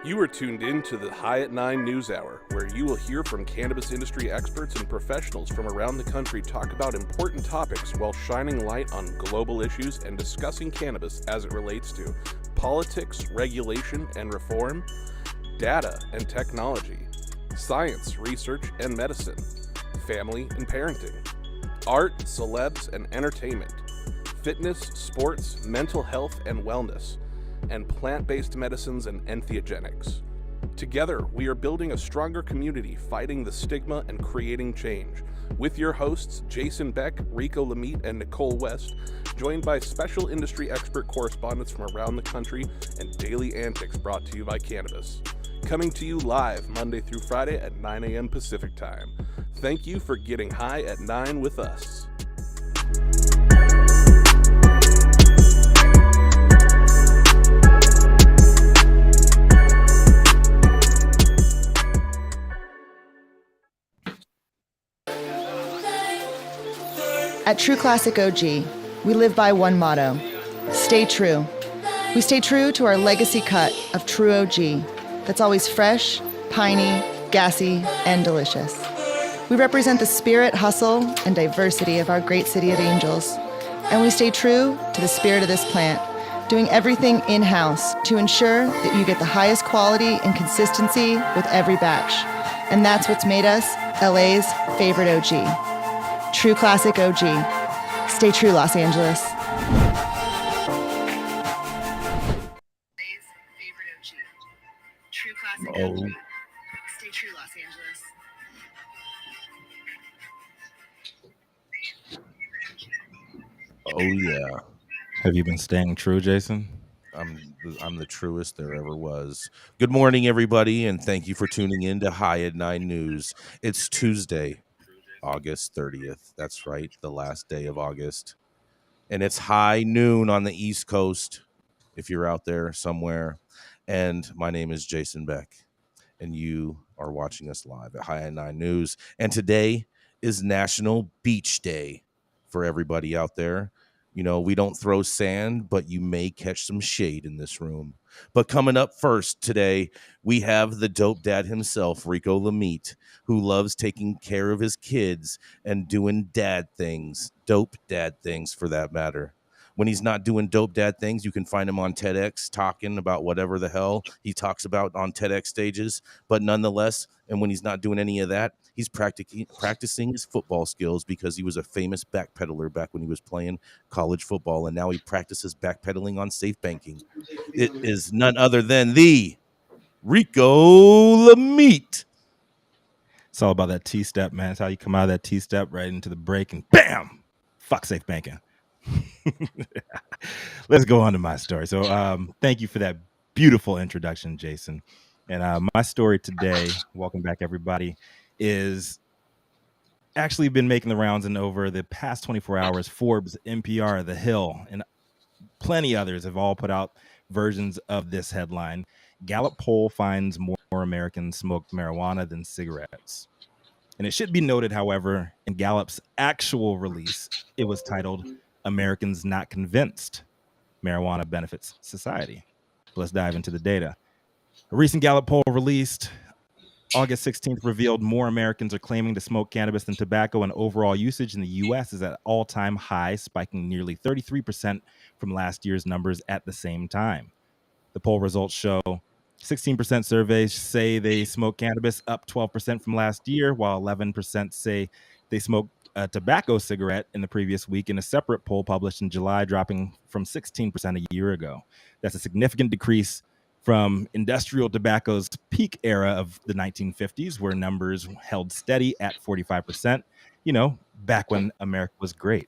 You are tuned in to the High at 9 News Hour, where you will hear from cannabis industry experts and professionals from around the country talk about important topics while shining light on global issues and discussing cannabis as it relates to politics, regulation and reform, data and technology, science, research and medicine, family and parenting, art, celebs and entertainment, fitness, sports, mental health and wellness, and plant-based medicines and enthogenics. Together, we are building a stronger community, fighting the stigma and creating change. With your hosts, Jason Beck, Rico Lamitte, and Nichole West, joined by special industry expert correspondents from around the country and daily antics brought to you by Cannabis. Coming to you live Monday through Friday at 9 a.m. Pacific Time. Thank you for getting high at 9 with us. At True Classic OG, we live by one motto: stay true. We stay true to our legacy cut of True OG that's always fresh, piney, gassy, and delicious. We represent the spirit, hustle, and diversity of our great city of Angels. And we stay true to the spirit of this plant, doing everything in-house to ensure that you get the highest quality and consistency with every batch. And that's what's made us LA's favorite OG. True Classic OG. Stay true, Los Angeles. Favorite OG. True Classic OG. Stay true, Los Angeles. Oh yeah. Have you been staying true, Jason? I'm the truest there ever was. Good morning, everybody, and thank you for tuning in to High at 9 News. It's Tuesday, August 30th. That's right, the last day of August. And it's high noon on the East Coast, if you're out there somewhere. And my name is Jason Beck, and you are watching us live at High at 9 News. And today is National Beach Day for everybody out there. You know, we don't throw sand, but you may catch some shade in this room. But coming up first today, we have the dope dad himself, Rico Lamitte, who loves taking care of his kids and doing dad things, dope dad things for that matter. When he's not doing dope dad things, you can find him on TEDx talking about whatever the hell he talks about on TEDx stages. But nonetheless, and when he's not doing any of that, he's practicing his football skills because he was a famous backpedaler back when he was playing college football. And now he practices backpedaling on safe banking. It is none other than the Rico Lamitte. It's all about that T-step, man. It's how you come out of that T-step right into the break and bam, fuck safe banking. Let's go on to my story. So thank you for that beautiful introduction, Jason. And my story today, welcome back everybody, is actually been making the rounds, and over the past 24 hours, Forbes, NPR, The Hill, and plenty others have all put out versions of this headline. Gallup poll finds more Americans smoke marijuana than cigarettes. And it should be noted, however, in Gallup's actual release, it was titled Americans Not Convinced Marijuana Benefits Society. Let's dive into the data. A recent Gallup poll released August 16th revealed more Americans are claiming to smoke cannabis than tobacco, and overall usage in the U.S. is at all-time high, spiking nearly 33% from last year's numbers at the same time. The poll results show 16% surveys say they smoke cannabis, up 12% from last year, while 11% say they smoke a tobacco cigarette in the previous week, in a separate poll published in July, dropping from 16% a year ago. That's a significant decrease from industrial tobacco's peak era of the 1950s, where numbers held steady at 45%, back when America was great.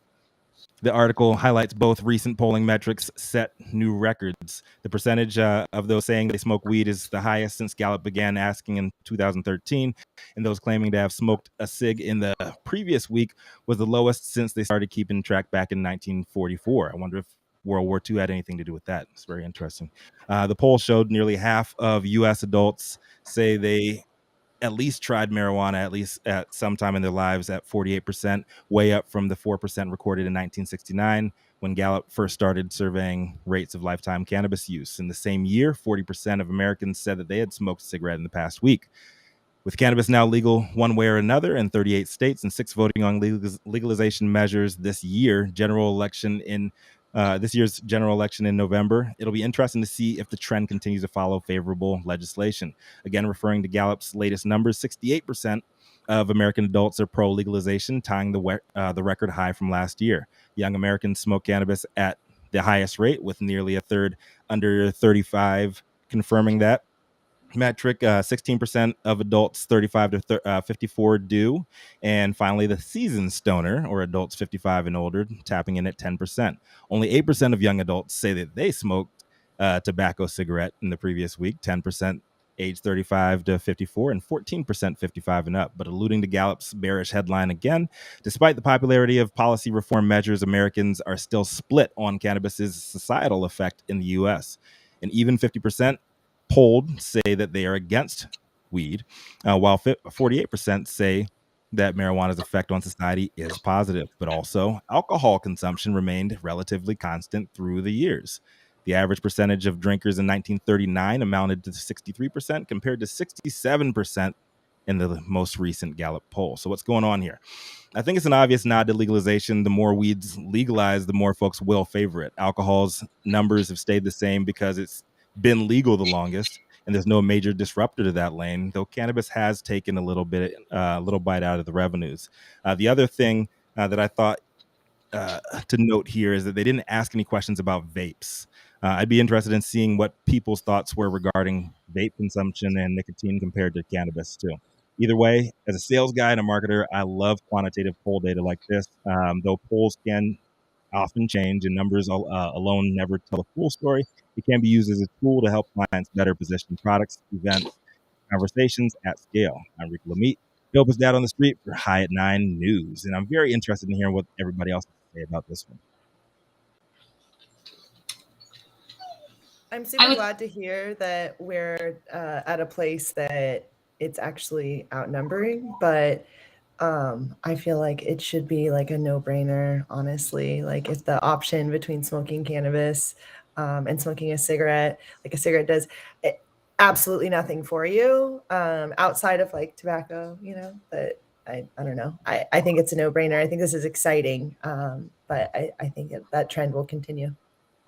The article highlights both recent polling metrics set new records. The percentage of those saying they smoke weed is the highest since Gallup began asking in 2013, and those claiming to have smoked a cig in the previous week was the lowest since they started keeping track back in 1944. I wonder if World War II had anything to do with that. It's very interesting. The poll showed nearly half of U.S. adults say they at least tried marijuana at least at some time in their lives, at 48%, way up from the 4% recorded in 1969, when Gallup first started surveying rates of lifetime cannabis use. In the same year, 40% of Americans said that they had smoked a cigarette in the past week. With cannabis now legal one way or another in 38 states and 6 voting on legalization measures this year's general election in November, it'll be interesting to see if the trend continues to follow favorable legislation. Again, referring to Gallup's latest numbers, 68% of American adults are pro-legalization, tying the record high from last year. Young Americans smoke cannabis at the highest rate, with nearly a third under 35 confirming that metric. 16% of adults 35 to 54 do. And finally, the seasoned stoner, or adults 55 and older, tapping in at 10%. Only 8% of young adults say that they smoked tobacco cigarette in the previous week. 10% age 35 to 54, and 14% 55 and up. But alluding to Gallup's bearish headline again, despite the popularity of policy reform measures, Americans are still split on cannabis's societal effect in the U.S. And even 50% polled say that they are against weed, while 48% say that marijuana's effect on society is positive. But also, alcohol consumption remained relatively constant through the years. The average percentage of drinkers in 1939 amounted to 63%, compared to 67% in the most recent Gallup poll. So what's going on here? I think it's an obvious nod to legalization. The more weed's legalized, the more folks will favor it. Alcohol's numbers have stayed the same because it's been legal the longest, and there's no major disruptor to that lane, though cannabis has taken a little bite out of the revenues. The other thing that I thought to note here is that they didn't ask any questions about vapes. I'd be interested in seeing what people's thoughts were regarding vape consumption and nicotine compared to cannabis too. Either way, as a sales guy and a marketer, I love quantitative poll data like this, though polls can often change and numbers alone never tell the full story. It can be used as a tool to help clients better position products, events, conversations at scale. I'm Rico Lamitte, dopest dad on the street for High at 9 News, and I'm very interested in hearing what everybody else has to say about this one. I'm super glad to hear that we're at a place that it's actually outnumbering, but I feel like it should be like a no-brainer, honestly. Like if the option between smoking cannabis and smoking a cigarette, like a cigarette does absolutely nothing for you outside of like tobacco, but I don't know. I think it's a no-brainer. I think this is exciting, but I think that trend will continue.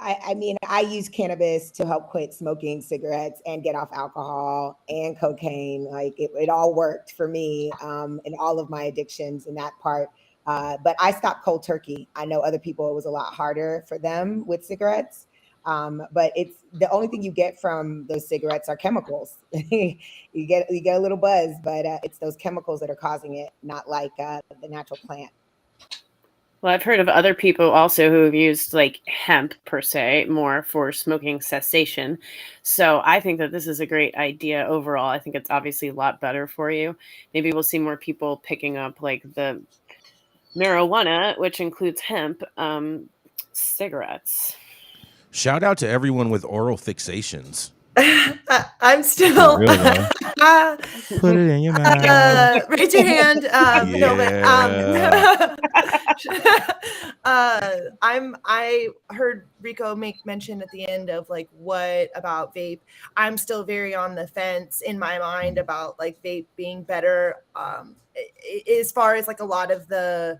I mean, I use cannabis to help quit smoking cigarettes and get off alcohol and cocaine. Like it all worked for me in all of my addictions in that part. But I stopped cold turkey. I know other people, it was a lot harder for them with cigarettes. But it's the only thing you get from those cigarettes are chemicals. you get a little buzz, but it's those chemicals that are causing it, not like the natural plant. Well, I've heard of other people also who have used like hemp per se more for smoking cessation. So I think that this is a great idea overall. I think it's obviously a lot better for you. Maybe we'll see more people picking up like the marijuana, which includes hemp, cigarettes. Shout out to everyone with oral fixations. I'm still Real, put it in your mouth. Raise your hand. No, but I heard Rico make mention at the end of like, what about vape? I'm still very on the fence in my mind about like vape being better as far as like a lot of the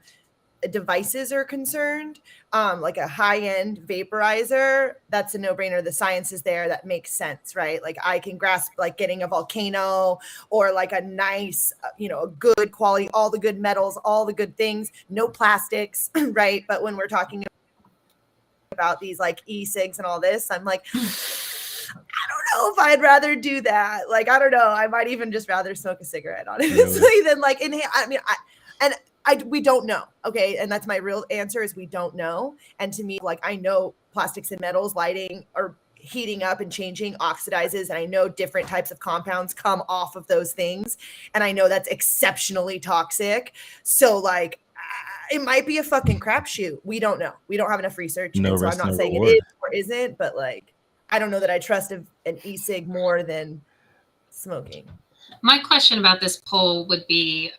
devices are concerned. Like a high-end vaporizer, that's a no-brainer. The science is there. That makes sense, right? Like I can grasp like getting a Volcano or like a nice, a good quality, all the good metals, all the good things, no plastics, right? But when we're talking about these like e-cigs and all this, I'm like, I don't know if I'd rather do that. Like, I don't know. I might even just rather smoke a cigarette, honestly, than like inhale. We don't know. Okay. And that's my real answer is we don't know. And to me, like, I know plastics and metals, lighting or heating up and changing oxidizes. And I know different types of compounds come off of those things. And I know that's exceptionally toxic. So like, it might be a fucking crapshoot. We don't know. We don't have enough research. No so I'm not saying it is or isn't, but like, I don't know that I trust an e-cig more than smoking. My question about this poll would be,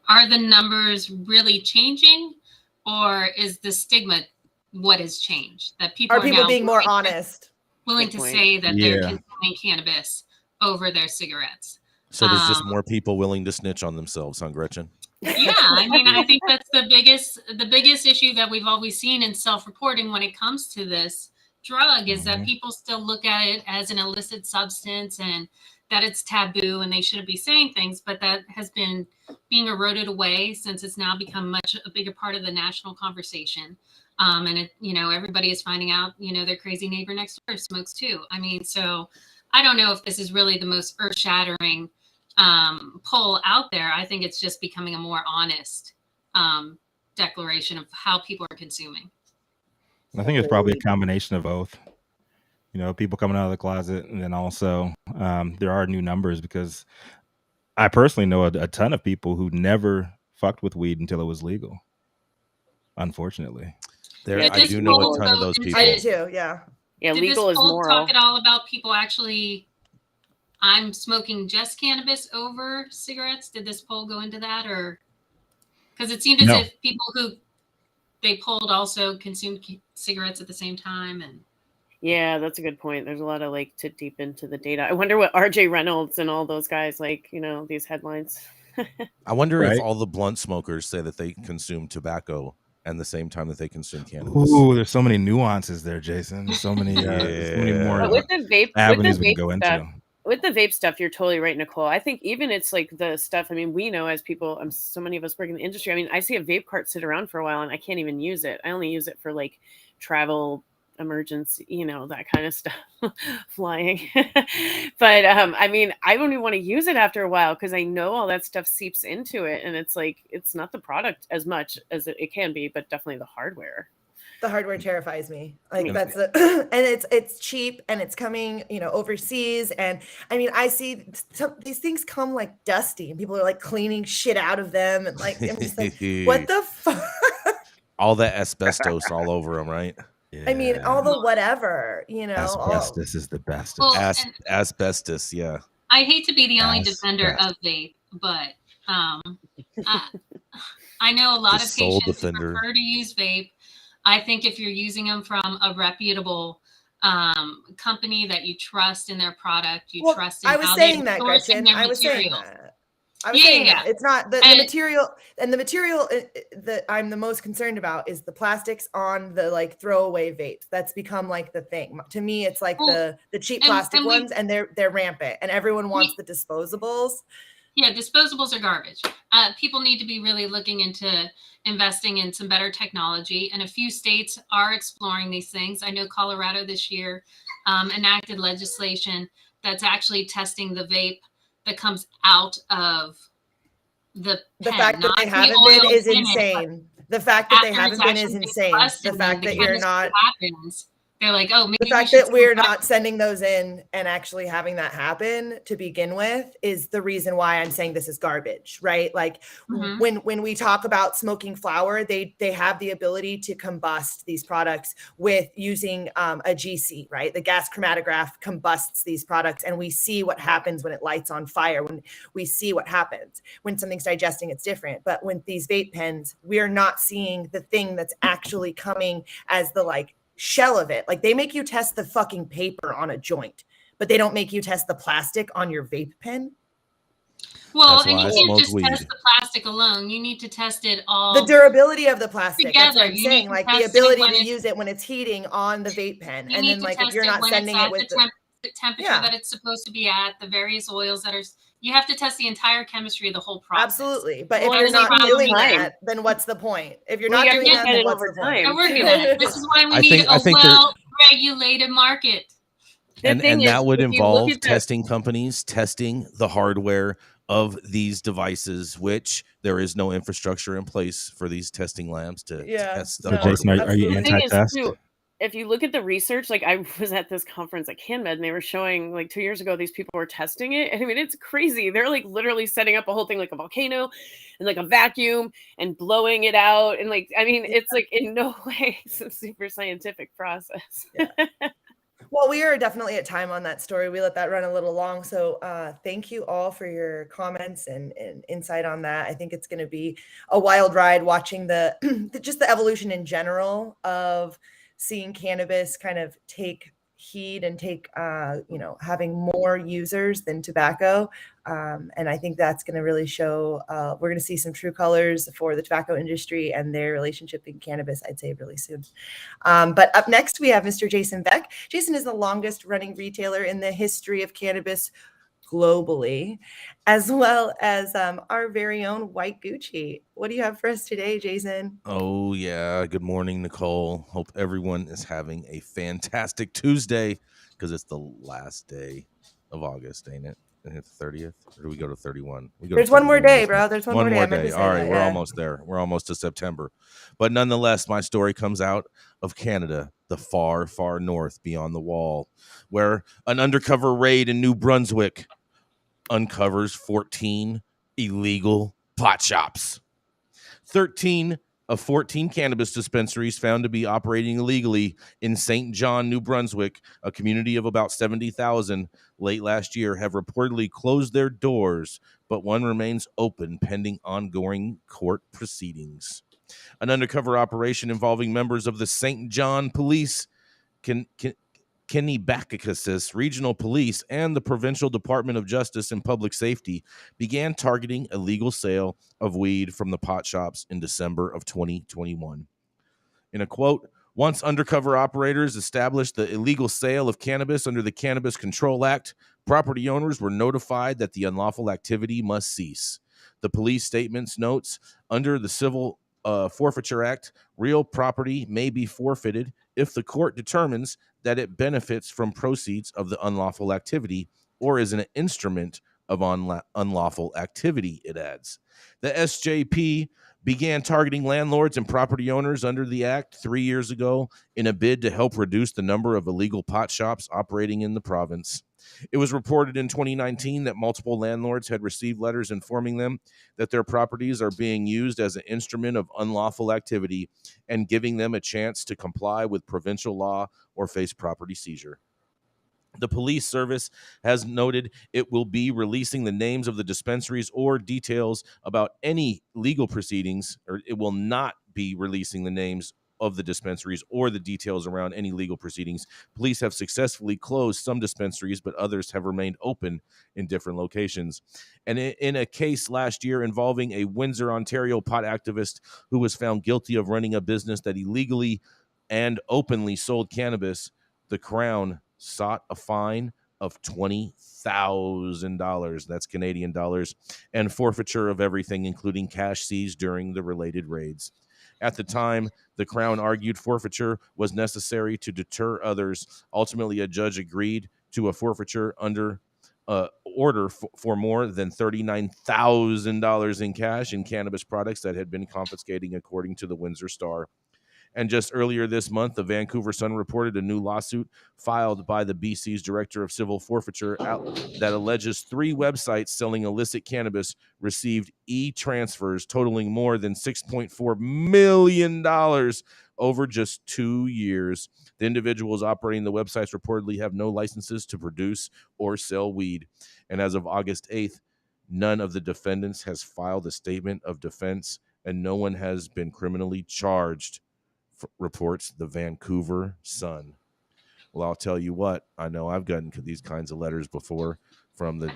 are the numbers really changing, or is the stigma what has changed. That people Are people now being more honest? willing Good to point. say that they're Yeah. consuming cannabis over their cigarettes. So there's just more people willing to snitch on themselves, huh, Gretchen? Yeah, I mean, I think that's the biggest issue that we've always seen in self-reporting when it comes to this drug is that people still look at it as an illicit substance and that it's taboo and they shouldn't be saying things, but that has been being eroded away since it's now become much a bigger part of the national conversation. And it, everybody is finding out, their crazy neighbor next door smokes too. I mean, so I don't know if this is really the most earth-shattering poll out there. I think it's just becoming a more honest declaration of how people are consuming. I think it's probably a combination of both. People coming out of the closet, and then also there are new numbers because I personally know a ton of people who never fucked with weed until it was legal. Unfortunately, I do know a ton of those people. I do too. Yeah. Yeah, Did legal this is poll moral. talk at all about people actually? I'm smoking just cannabis over cigarettes. Did this poll go into that, or because it seemed as if people who they polled also consumed cigarettes at the same time? And yeah, that's a good point. There's a lot of to deep into the data. I wonder what RJ Reynolds and all those guys these headlines. I wonder if all the blunt smokers say that they consume tobacco and the same time that they consume cannabis. Ooh, there's so many nuances there, Jason. There's so many, so many more With the vape, avenues we can go stuff, into. With the vape stuff, you're totally right, Nicole. I think even it's the stuff, I mean, we know as people, so many of us work in the industry. I mean, I see a vape cart sit around for a while and I can't even use it. I only use it for travel emergency, that kind of stuff, flying. But I mean, I don't even want to use it after a while because I know all that stuff seeps into it. And it's it's not the product as much as it can be, but definitely the hardware. The hardware terrifies me. That's and it's cheap and it's coming, overseas. And I mean, I see these things come dusty and people are cleaning shit out of them. And I'm just what the fuck? All that asbestos all over them, right? Yeah. I mean, all the whatever, Asbestos is the best. Well, asbestos, yeah. I hate to be the only defender of vape, but I know a lot of patients prefer to use vape. I think if you're using them from a reputable company that you trust in their product, you trust in I was how saying they're that, sourcing Gretchen. their I was saying material. that. I was saying that. It's not the material, and the material that I'm the most concerned about is the plastics on the throwaway vapes. That's become the thing. To me, it's the cheap plastic ones, and they're rampant, and everyone wants the disposables. Yeah, disposables are garbage. People need to be really looking into investing in some better technology, and a few states are exploring these things. I know Colorado this year enacted legislation that's actually testing the vape that comes out of the fact that they haven't been is insane. The fact that they haven't been is insane. The fact that you're not happens. They're oh, maybe the fact that we're not sending those in and actually having that happen to begin with is the reason why I'm saying this is garbage, right? When we talk about smoking flower, they have the ability to combust these products with using a GC, right? The gas chromatograph combusts these products, and we see what happens when it lights on fire. When we see what happens when something's digesting, it's different. But when these vape pens, we're not seeing the thing that's actually coming as the shell of it. They make you test the fucking paper on a joint, but they don't make you test the plastic on your vape pen. Well, and you can't just test the plastic alone. You need to test it all. The durability of the plastic. Together. That's what I'm saying. The ability to use it when it's heating on the vape pen. And then if you're not sending it with the temperature that it's supposed to be at, the various oils that are, you have to test the entire chemistry of the whole process. Absolutely. But if you're not doing that, then what's the point? If you're not doing that, then what's the point? We're working on it. This is why we need a well-regulated market. And that would involve testing companies, testing the hardware of these devices, which there is no infrastructure in place for these testing labs to test. So Jason, are you anti-test? If you look at the research, I was at this conference at CanMed and they were showing 2 years ago, these people were testing it. And I mean, it's crazy. They're literally setting up a whole thing like a volcano and a vacuum and blowing it out. And I mean, it's in no way it's a super scientific process. Yeah. Well, we are definitely at time on that story. We let that run a little long. So thank you all for your comments and insight on that. I think it's going to be a wild ride watching the just the evolution in general of seeing cannabis kind of take heed and take, having more users than tobacco. And I think that's going to really show, we're going to see some true colors for the tobacco industry and their relationship in cannabis, I'd say really soon. But up next, we have Mr. Jason Beck. Jason is the longest running retailer in the history of cannabis globally, as well as our very own White Gucci. What do you have for us today, Jason? Oh, yeah. Good morning, Nicole. Hope everyone is having a fantastic Tuesday because it's the last day of August, ain't it? Ain't it the 30th? Or do we go to 31? There's one more day, bro. There's one more day. One more day. All right. We're almost there. We're almost to September. But nonetheless, my story comes out of Canada, the far, far north beyond the wall, where an undercover raid in New Brunswick uncovers 14 illegal pot shops. 13 of 14 cannabis dispensaries found to be operating illegally in St. John, New Brunswick, a community of about 70,000, late last year, have reportedly closed their doors, but one remains open pending ongoing court proceedings. An undercover operation involving members of the St. John Police, Kennebeckasis Regional Police, and the Provincial Department of Justice and Public Safety began targeting illegal sale of weed from the pot shops in December of 2021. In a quote, once undercover operators established the illegal sale of cannabis under the Cannabis Control Act, property owners were notified that the unlawful activity must cease. The police statements notes, under the Civil Forfeiture Act, real property may be forfeited if the court determines that it benefits from proceeds of the unlawful activity or is an instrument of unlawful activity, it adds. The SJP began targeting landlords and property owners under the act 3 years ago in a bid to help reduce the number of illegal pot shops operating in the province. It was reported in 2019 that multiple landlords had received letters informing them that their properties are being used as an instrument of unlawful activity and giving them a chance to comply with provincial law or face property seizure. The police service has noted it will be releasing the names of the dispensaries or details about any legal proceedings, or it will not be releasing the names of the dispensaries or the details around any legal proceedings. Police have successfully closed some dispensaries, but others have remained open in different locations. And in a case last year involving a Windsor, Ontario pot activist who was found guilty of running a business that illegally and openly sold cannabis, the Crown sought a fine of $20,000, that's Canadian dollars, and forfeiture of everything, including cash seized during the related raids. At the time, the Crown argued forfeiture was necessary to deter others. Ultimately, a judge agreed to a forfeiture under order for more than $39,000 in cash and cannabis products that had been confiscating, according to the Windsor Star. And just earlier this month, the Vancouver Sun reported a new lawsuit filed by the BC's Director of Civil Forfeiture that alleges 3 websites selling illicit cannabis received e-transfers totaling more than $6.4 million over just 2 years. The individuals operating the websites reportedly have no licenses to produce or sell weed. And as of August 8th, none of the defendants has filed a statement of defense and no one has been criminally charged, reports the Vancouver Sun. Well, I'll tell you what, I know I've gotten these kinds of letters before from the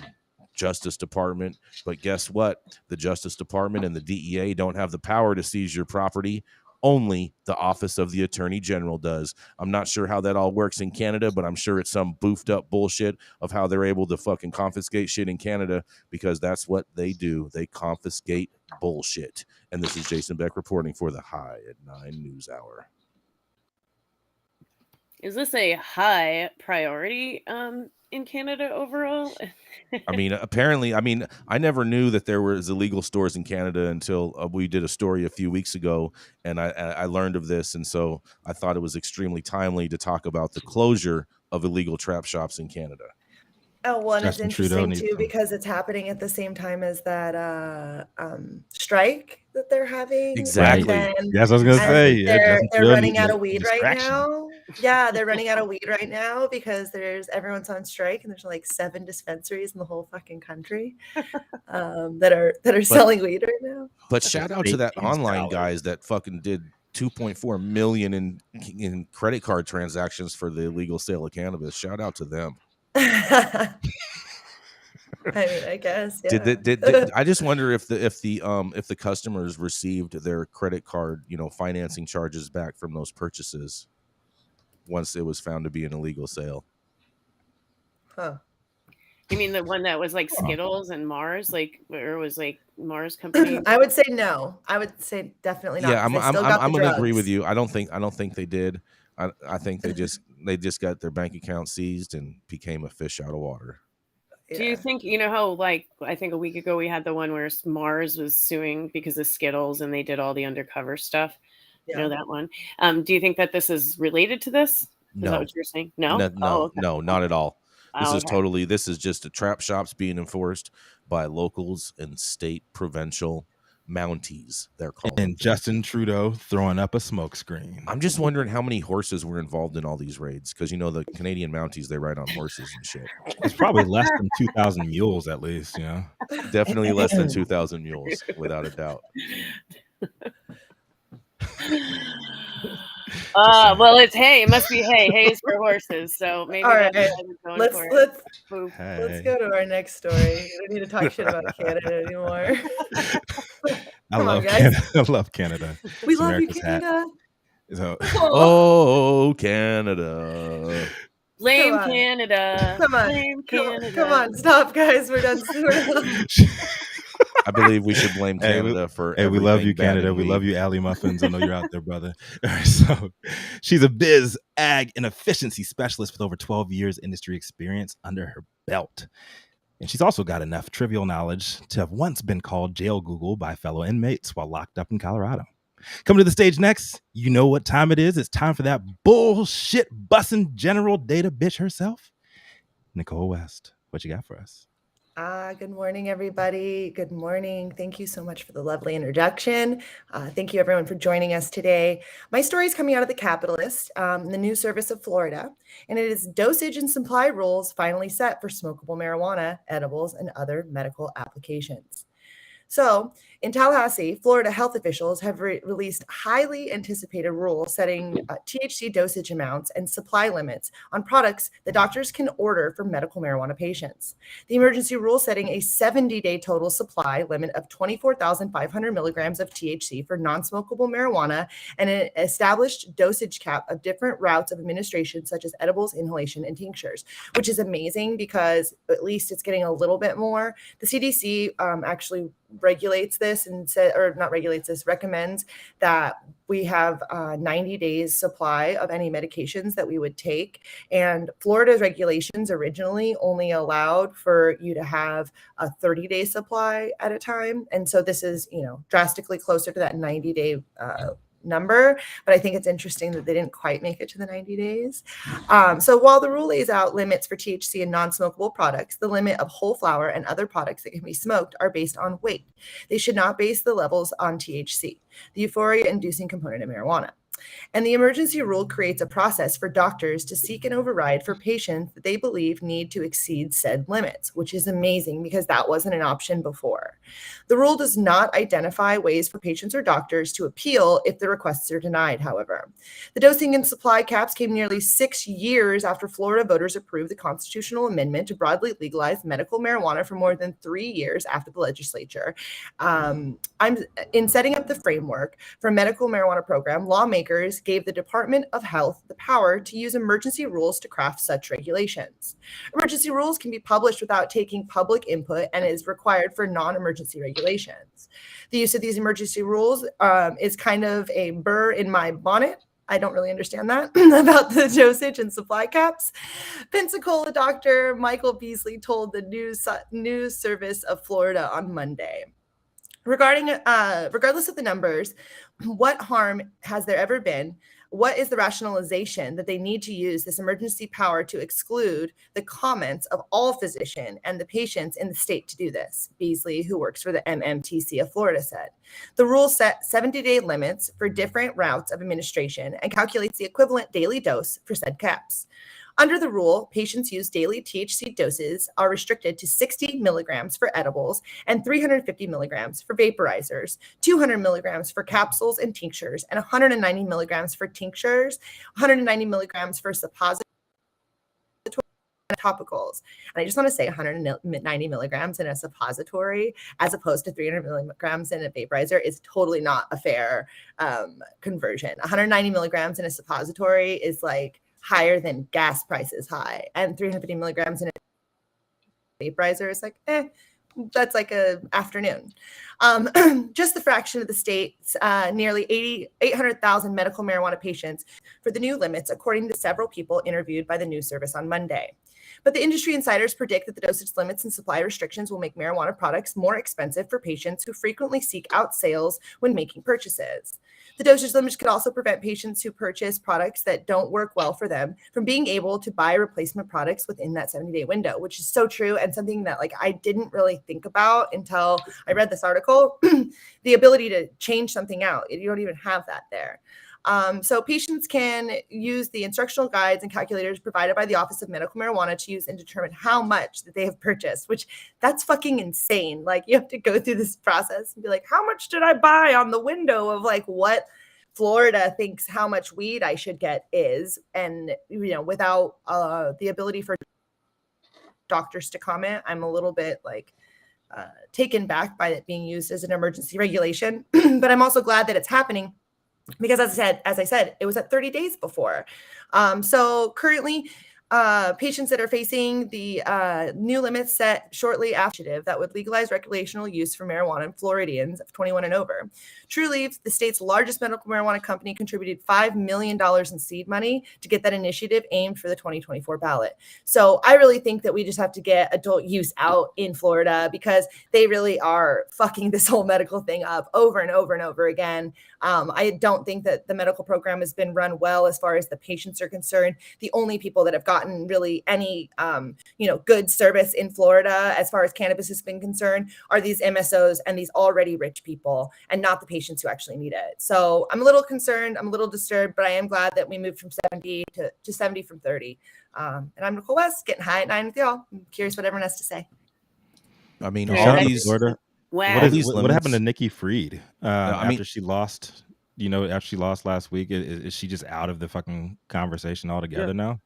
Justice Department, but guess what? The Justice Department and the DEA don't have the power to seize your property. Only the Office of the Attorney General does. I'm not sure how that all works in Canada, but I'm sure it's some boofed up bullshit of how they're able to fucking confiscate shit in Canada, because that's what they do. They confiscate bullshit. And this is Jason Beck reporting for the High at 9 News Hour. Is this a high priority in Canada overall? I mean, apparently, I never knew that there was illegal stores in Canada until we did a story a few weeks ago, and I learned of this, and so I thought it was extremely timely to talk about the closure of illegal trap shops in Canada. Oh, well, and it's interesting too because it's happening at the same time as that strike that they're having. Exactly. Yes, I was gonna say they're running out of weed right now. Yeah, they're running out of weed right now because everyone's on strike and there's like 7 dispensaries in the whole fucking country that are selling weed right now. But shout out to that $8 online guys that fucking did 2.4 million in credit card transactions for the illegal sale of cannabis. Shout out to them. I mean, I guess. Yeah. Did I just wonder if the customers received their credit card, financing charges back from those purchases once it was found to be an illegal sale? Huh. You mean the one that was like Skittles and Mars, or was like Mars company? I would say no. I would say definitely not. Yeah, I'm going to agree with you. you. I don't think they did. I think they just got their bank account seized and became a fish out of water. Do you think, how I think a week ago we had the one where Mars was suing because of Skittles and they did all the undercover stuff? Yeah. You know that one? Do you think that this is related to this? Is that what you're saying? No, no, not at all. Okay. This is just a trap shops being enforced by locals and state provincial Mounties. They're called. And Justin Trudeau throwing up a smoke screen. I'm just wondering how many horses were involved in all these raids, because the Canadian Mounties, they ride on horses and shit. It's probably less than 2,000 mules at least. Definitely less than 2,000 mules, without a doubt. Well, it's hay. It must be hay. Hay is for horses. So maybe. All right. Let's go to our next story. We don't need to talk shit about Canada anymore. I love Canada. I love Canada. We love America's you, Canada. Oh, Canada. Blame Canada. Come on. Blame Canada. Come on. Stop, guys. We're done. I believe we should blame Canada for everything. We love you, Canada. We love you, Allie Muffins. I know you're out there, brother. All right, so she's a biz, ag, and efficiency specialist with over 12 years industry experience under her belt. And she's also got enough trivial knowledge to have once been called jail Google by fellow inmates while locked up in Colorado. Coming to the stage next, you know what time it is. It's time for that bullshit bussin' general data bitch herself, Nichole West. What you got for us? Good morning, everybody. Good morning. Thank you so much for the lovely introduction. Thank you, everyone, for joining us today. My story is coming out of The Capitalist, the news service of Florida, and it is dosage and supply rules finally set for smokable marijuana, edibles, and other medical applications. So in Tallahassee, Florida health officials have released highly anticipated rules setting THC dosage amounts and supply limits on products that doctors can order for medical marijuana patients. The emergency rule setting a 70-day total supply limit of 24,500 milligrams of THC for non-smokable marijuana and an established dosage cap of different routes of administration, such as edibles, inhalation, and tinctures, which is amazing because at least it's getting a little bit more. The CDC actually regulates this and recommends that we have 90 days supply of any medications that we would take. And Florida's regulations originally only allowed for you to have a 30-day supply at a time. And so this is, drastically closer to that 90-day number, but I think it's interesting that they didn't quite make it to the 90 days. So while the rule lays out limits for THC and non-smokable products, the limit of whole flower and other products that can be smoked are based on weight. They should not base the levels on THC, the euphoria-inducing component of marijuana. And the emergency rule creates a process for doctors to seek an override for patients that they believe need to exceed said limits, which is amazing because that wasn't an option before. The rule does not identify ways for patients or doctors to appeal if the requests are denied, however. The dosing and supply caps came nearly 6 years after Florida voters approved the constitutional amendment to broadly legalize medical marijuana for more than 3 years after the legislature. In setting up the framework for a medical marijuana program, lawmakers gave the Department of Health the power to use emergency rules to craft such regulations. Emergency rules can be published without taking public input and is required for non-emergency regulations. The use of these emergency rules is kind of a burr in my bonnet. I don't really understand that about the dosage and supply caps. Pensacola doctor Michael Beasley told the news service of Florida on Monday. Regardless of the numbers, what harm has there ever been What is the rationalization that they need to use this emergency power to exclude the comments of all physicians and the patients in the state to do this? Beasley, who works for the MMTC of Florida, said. The rule set 70-day limits for different routes of administration and calculates the equivalent daily dose for said caps. Under the rule, patients use daily THC doses are restricted to 60 milligrams for edibles and 350 milligrams for vaporizers, 200 milligrams for capsules and tinctures, and 190 milligrams for tinctures, 190 milligrams for suppositories and topicals. And I just want to say 190 milligrams in a suppository as opposed to 300 milligrams in a vaporizer is totally not a fair conversion. 190 milligrams in a suppository is like higher than gas prices high, and 350 milligrams in a vaporizer is like, that's like a afternoon. Just the fraction of the state's nearly 800,000 medical marijuana patients for the new limits, according to several people interviewed by the news service on Monday. But the industry insiders predict that the dosage limits and supply restrictions will make marijuana products more expensive for patients who frequently seek out sales when making purchases. The dosage limits could also prevent patients who purchase products that don't work well for them from being able to buy replacement products within that 70-day window, which is so true and something that like I didn't really think about until I read this article. The ability to change something out, you don't even have that there. So patients can use the instructional guides and calculators provided by the Office of Medical Marijuana to use and determine how much that they have purchased, which that's fucking insane. Like you have to go through this process and be like, how much did I buy on the window of like what Florida thinks how much weed I should get is, and without the ability for doctors to comment, I'm a little bit like taken back by it being used as an emergency regulation. But I'm also glad that it's happening because as I said, it was at 30 days before. So currently, patients that are facing the new limits set shortly after that would legalize recreational use for marijuana in Floridians of 21 and over. Trulieve, the state's largest medical marijuana company, contributed $5 million in seed money to get that initiative aimed for the 2024 ballot. So I really think that we just have to get adult use out in Florida because they really are fucking this whole medical thing up over and over and over again. I don't think that the medical program has been run well as far as the patients are concerned. The only people that have gotten really any, good service in Florida as far as cannabis has been concerned are these MSOs and these already rich people and not the patients who actually need it. So I'm a little concerned. I'm a little disturbed, but I am glad that we moved from 70 to 70 from 30. And I'm Nicole West, getting high at 9 with y'all. I'm curious what everyone has to say. I mean, Yeah, all that's- these. Florida. Wow. What happened to Nikki Fried I mean- after she lost? After she lost last week, is she just out of the fucking conversation altogether now?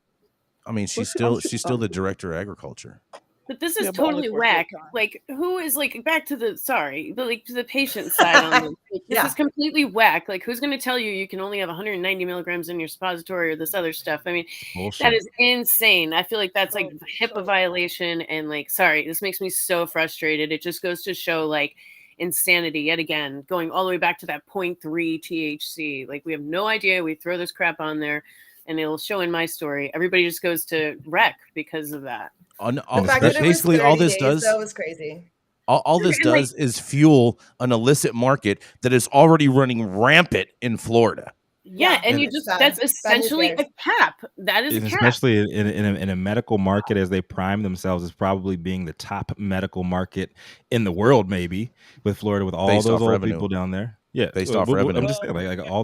I mean, she's still the director of agriculture. But this is Yeah, but only totally for a short whack. time. Like, who is like back to the to the patient side on this? Like, this Yeah. is completely whack. Like, who's going to tell you can only have 190 milligrams in your suppository or this other stuff? I mean, Bullshit. that is insane. I feel like that's like HIPAA So- violation, and like, sorry, this makes me so frustrated. It just goes to show like insanity yet again, going all the way back to that 0.3 THC. Like, we have no idea. We throw this crap on there, and it'll show in my story. Everybody just goes to wreck because of that. The fact that it was Basically, all 30 this days, does. that was crazy. All this And, like- does is fuel an illicit market that is already running rampant in Florida. Yeah, and you it's just sad. that's Bad news essentially a bears. cap. That is a And cap. especially in a medical market as they prime themselves as probably being the top medical market in the world, maybe with Florida, with all Based those off old revenue. people down there. Yeah, Based off revenue. I'm just saying, like all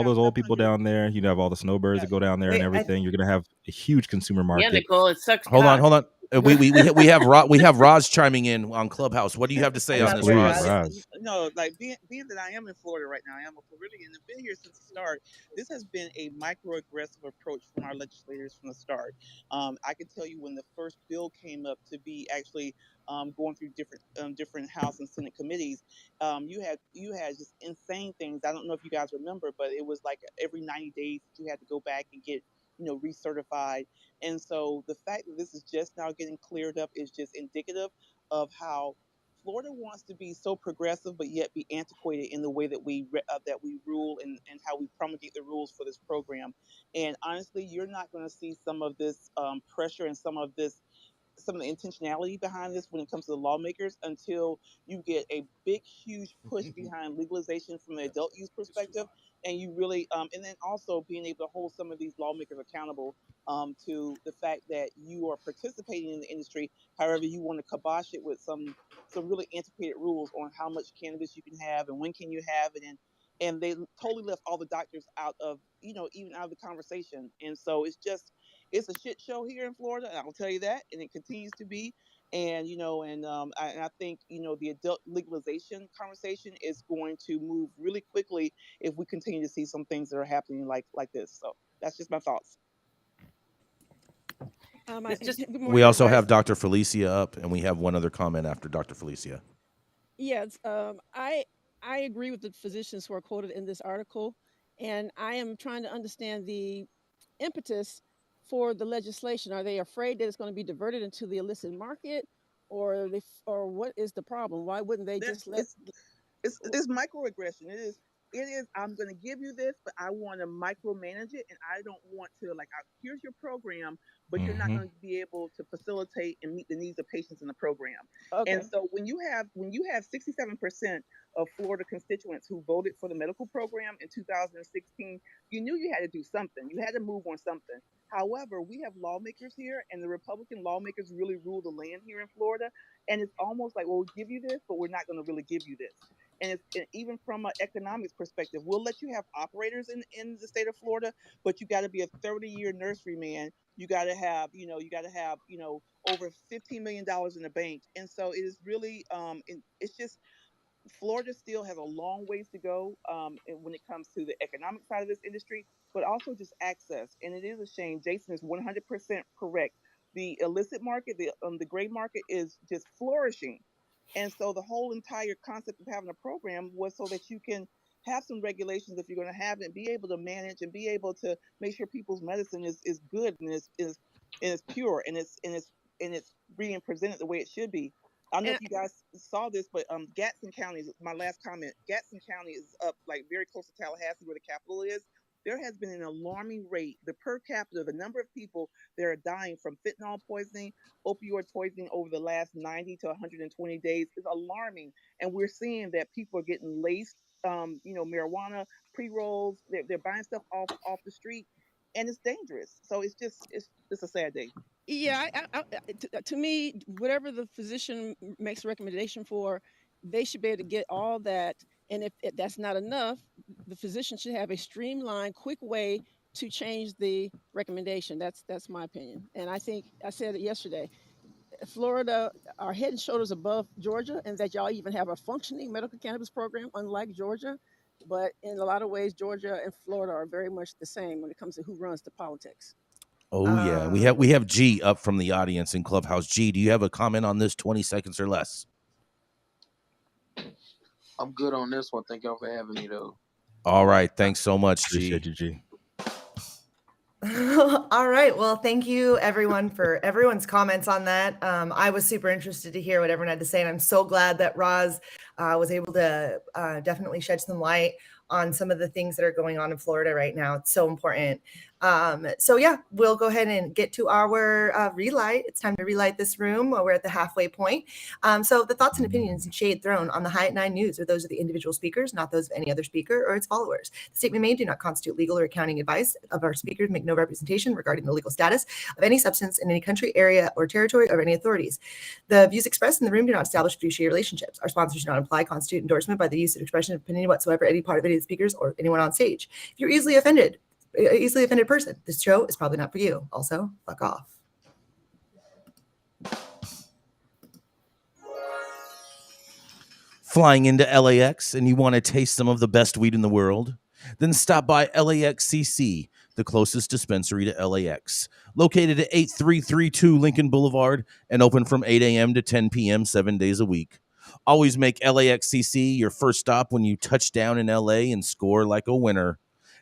those old people down there. You have all the snowbirds that go down there Wait, and everything. You're gonna have a huge consumer Yeah, market. Nicole, it sucks. Hold on. cock. We have Roz chiming in on Clubhouse. What do you have to say on this, Please, Roz? Roz. No, like being that I am in Florida right now, I am a Floridian and been here since the start. This has been a microaggressive approach from our legislators from the start. I can tell you when the first bill came up to be actually going through different House and Senate committees, you had just insane things. I don't know if you guys remember, but it was like every 90 days you had to go back and get recertified. And so the fact that this is just now getting cleared up is just indicative of how Florida wants to be so progressive, but yet be antiquated in the way that we rule and how we promulgate the rules for this program. And honestly, you're not going to see some of this pressure and some of this some of the intentionality behind this when it comes to the lawmakers until you get a big, huge push behind legalization from the adult use perspective. And you really, and then also being able to hold some of these lawmakers accountable to the fact that you are participating in the industry. However, you want to kibosh it with some really antiquated rules on how much cannabis you can have and when can you have it, and they totally left all the doctors out of, even out of the conversation. And so it's a shit show here in Florida, and I'll tell you that, and it continues to be. And I think the adult legalization conversation is going to move really quickly if we continue to see some things that are happening like this. So that's just my thoughts. Good morning, we also have Dr. Felicia up, and we have one other comment after Dr. Felicia. Yes, I agree with the physicians who are quoted in this article, and I am trying to understand the impetus for the legislation. Are they afraid that it's going to be diverted into the illicit market, or what is the problem? Why wouldn't they just let? It's microaggression. It is. I'm going to give you this, but I want to micromanage it, and I don't want to here's your program, but you're not going to be able to facilitate and meet the needs of patients in the program. Okay. And so when you have 67% of Florida constituents who voted for the medical program in 2016, you knew you had to do something. You had to move on something. However, we have lawmakers here, and the Republican lawmakers really rule the land here in Florida. And it's almost like, well, we'll give you this, but we're not going to really give you this. And even from an economics perspective, we'll let you have operators in the state of Florida, but you got to be a 30-year nursery man. You got to have, over $15 million in the bank. And so it is really, it's just, Florida still has a long ways to go when it comes to the economic side of this industry, but also just access. And it is a shame. Jason is 100% correct. The illicit market, the gray market is just flourishing. And so the whole entire concept of having a program was so that you can have some regulations if you're going to have it, and be able to manage and be able to make sure people's medicine is good and is pure and it's being presented the way it should be. I don't know if you guys saw this, but Gadsden County is my last comment. Gadsden County is up very close to Tallahassee, where the capital is. There has been an alarming rate. The per capita, the number of people that are dying from fentanyl poisoning, opioid poisoning over the last 90 to 120 days is alarming. And we're seeing that people are getting laced, marijuana, pre-rolls. They're buying stuff off the street, and it's dangerous. So it's a sad day. Yeah, to me, whatever the physician makes a recommendation for, they should be able to get all that. And if that's not enough, the physician should have a streamlined, quick way to change the recommendation. That's my opinion. And I think I said it yesterday. Florida are head and shoulders above Georgia, and that y'all even have a functioning medical cannabis program, unlike Georgia. But in a lot of ways, Georgia and Florida are very much the same when it comes to who runs the politics. Oh yeah, we have G up from the audience in Clubhouse. G, do you have a comment on this? 20 seconds or less. I'm good on this one. Thank y'all for having me, though. All right, thanks so much, G. Appreciate you, G. All right. Well, thank you everyone for everyone's comments on that. I was super interested to hear what everyone had to say, and I'm so glad that Roz was able to definitely shed some light on some of the things that are going on in Florida right now. It's so important. So yeah, we'll go ahead and get to our relight. It's time to relight this room. We're at the halfway point. So the thoughts and opinions and shade thrown on the High at 9 News are those of the individual speakers, not those of any other speaker or its followers. The statement made do not constitute legal or accounting advice of our speakers, make no representation regarding the legal status of any substance in any country, area, or territory of any authorities. The views expressed in the room do not establish fiduciary relationships. Our sponsors do not imply, constitute endorsement by the use of expression of opinion whatsoever, any part of any of the speakers or anyone on stage. If you're easily offended person, this show is probably not for you. Also, fuck off. Flying into LAX and you want to taste some of the best weed in the world? Then stop by LAXCC, the closest dispensary to LAX. Located at 8332 Lincoln Boulevard and open from 8 a.m. to 10 p.m. 7 days a week. Always make LAXCC your first stop when you touch down in LA and score like a winner.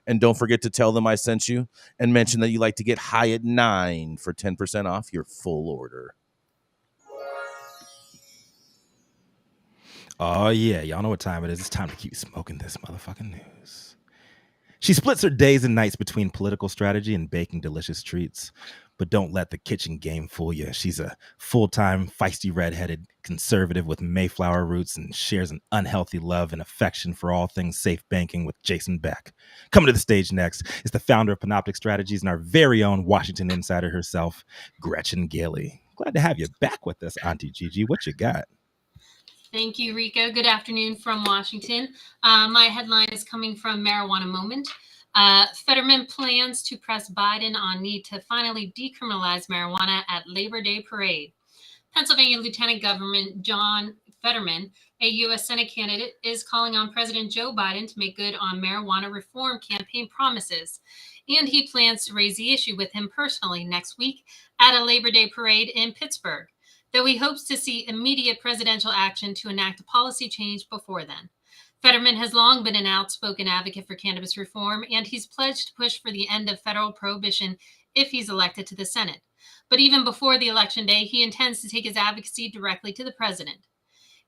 And don't forget to tell them I sent you and mention that you like to get high at 9 for 10% off your full order. Oh, yeah. Y'all know what time it is. It's time to keep smoking this motherfucking news. She splits her days and nights between political strategy and baking delicious treats. But don't let the kitchen game fool you. She's a full-time, feisty, redheaded conservative with Mayflower roots and shares an unhealthy love and affection for all things safe banking with Jason Beck. Coming to the stage next is the founder of Panoptic Strategies and our very own Washington insider herself, Gretchen Gailey. Glad to have you back with us, Auntie Gigi. What you got? Thank you, Rico. Good afternoon from Washington. My headline is coming from Marijuana Moment. Fetterman plans to press Biden on need to finally decriminalize marijuana at Labor Day parade. Pennsylvania Lieutenant Governor John Fetterman, a U.S. Senate candidate, is calling on President Joe Biden to make good on marijuana reform campaign promises. And he plans to raise the issue with him personally next week at a Labor Day parade in Pittsburgh, though he hopes to see immediate presidential action to enact a policy change before then. Fetterman has long been an outspoken advocate for cannabis reform, and he's pledged to push for the end of federal prohibition if he's elected to the Senate. But even before the election day, he intends to take his advocacy directly to the president.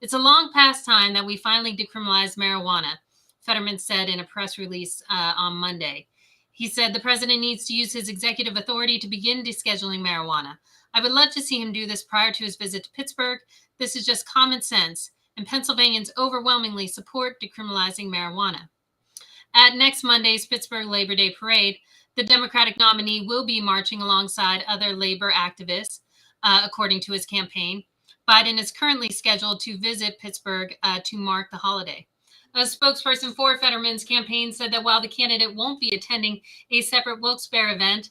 It's a long past time that we finally decriminalized marijuana, Fetterman said in a press release on Monday. He said the president needs to use his executive authority to begin descheduling marijuana. I would love to see him do this prior to his visit to Pittsburgh. This is just common sense, and Pennsylvanians overwhelmingly support decriminalizing marijuana. At next Monday's Pittsburgh Labor Day parade, the Democratic nominee will be marching alongside other labor activists, according to his campaign. Biden is currently scheduled to visit Pittsburgh to mark the holiday. A spokesperson for Fetterman's campaign said that while the candidate won't be attending a separate Wilkes-Barre event,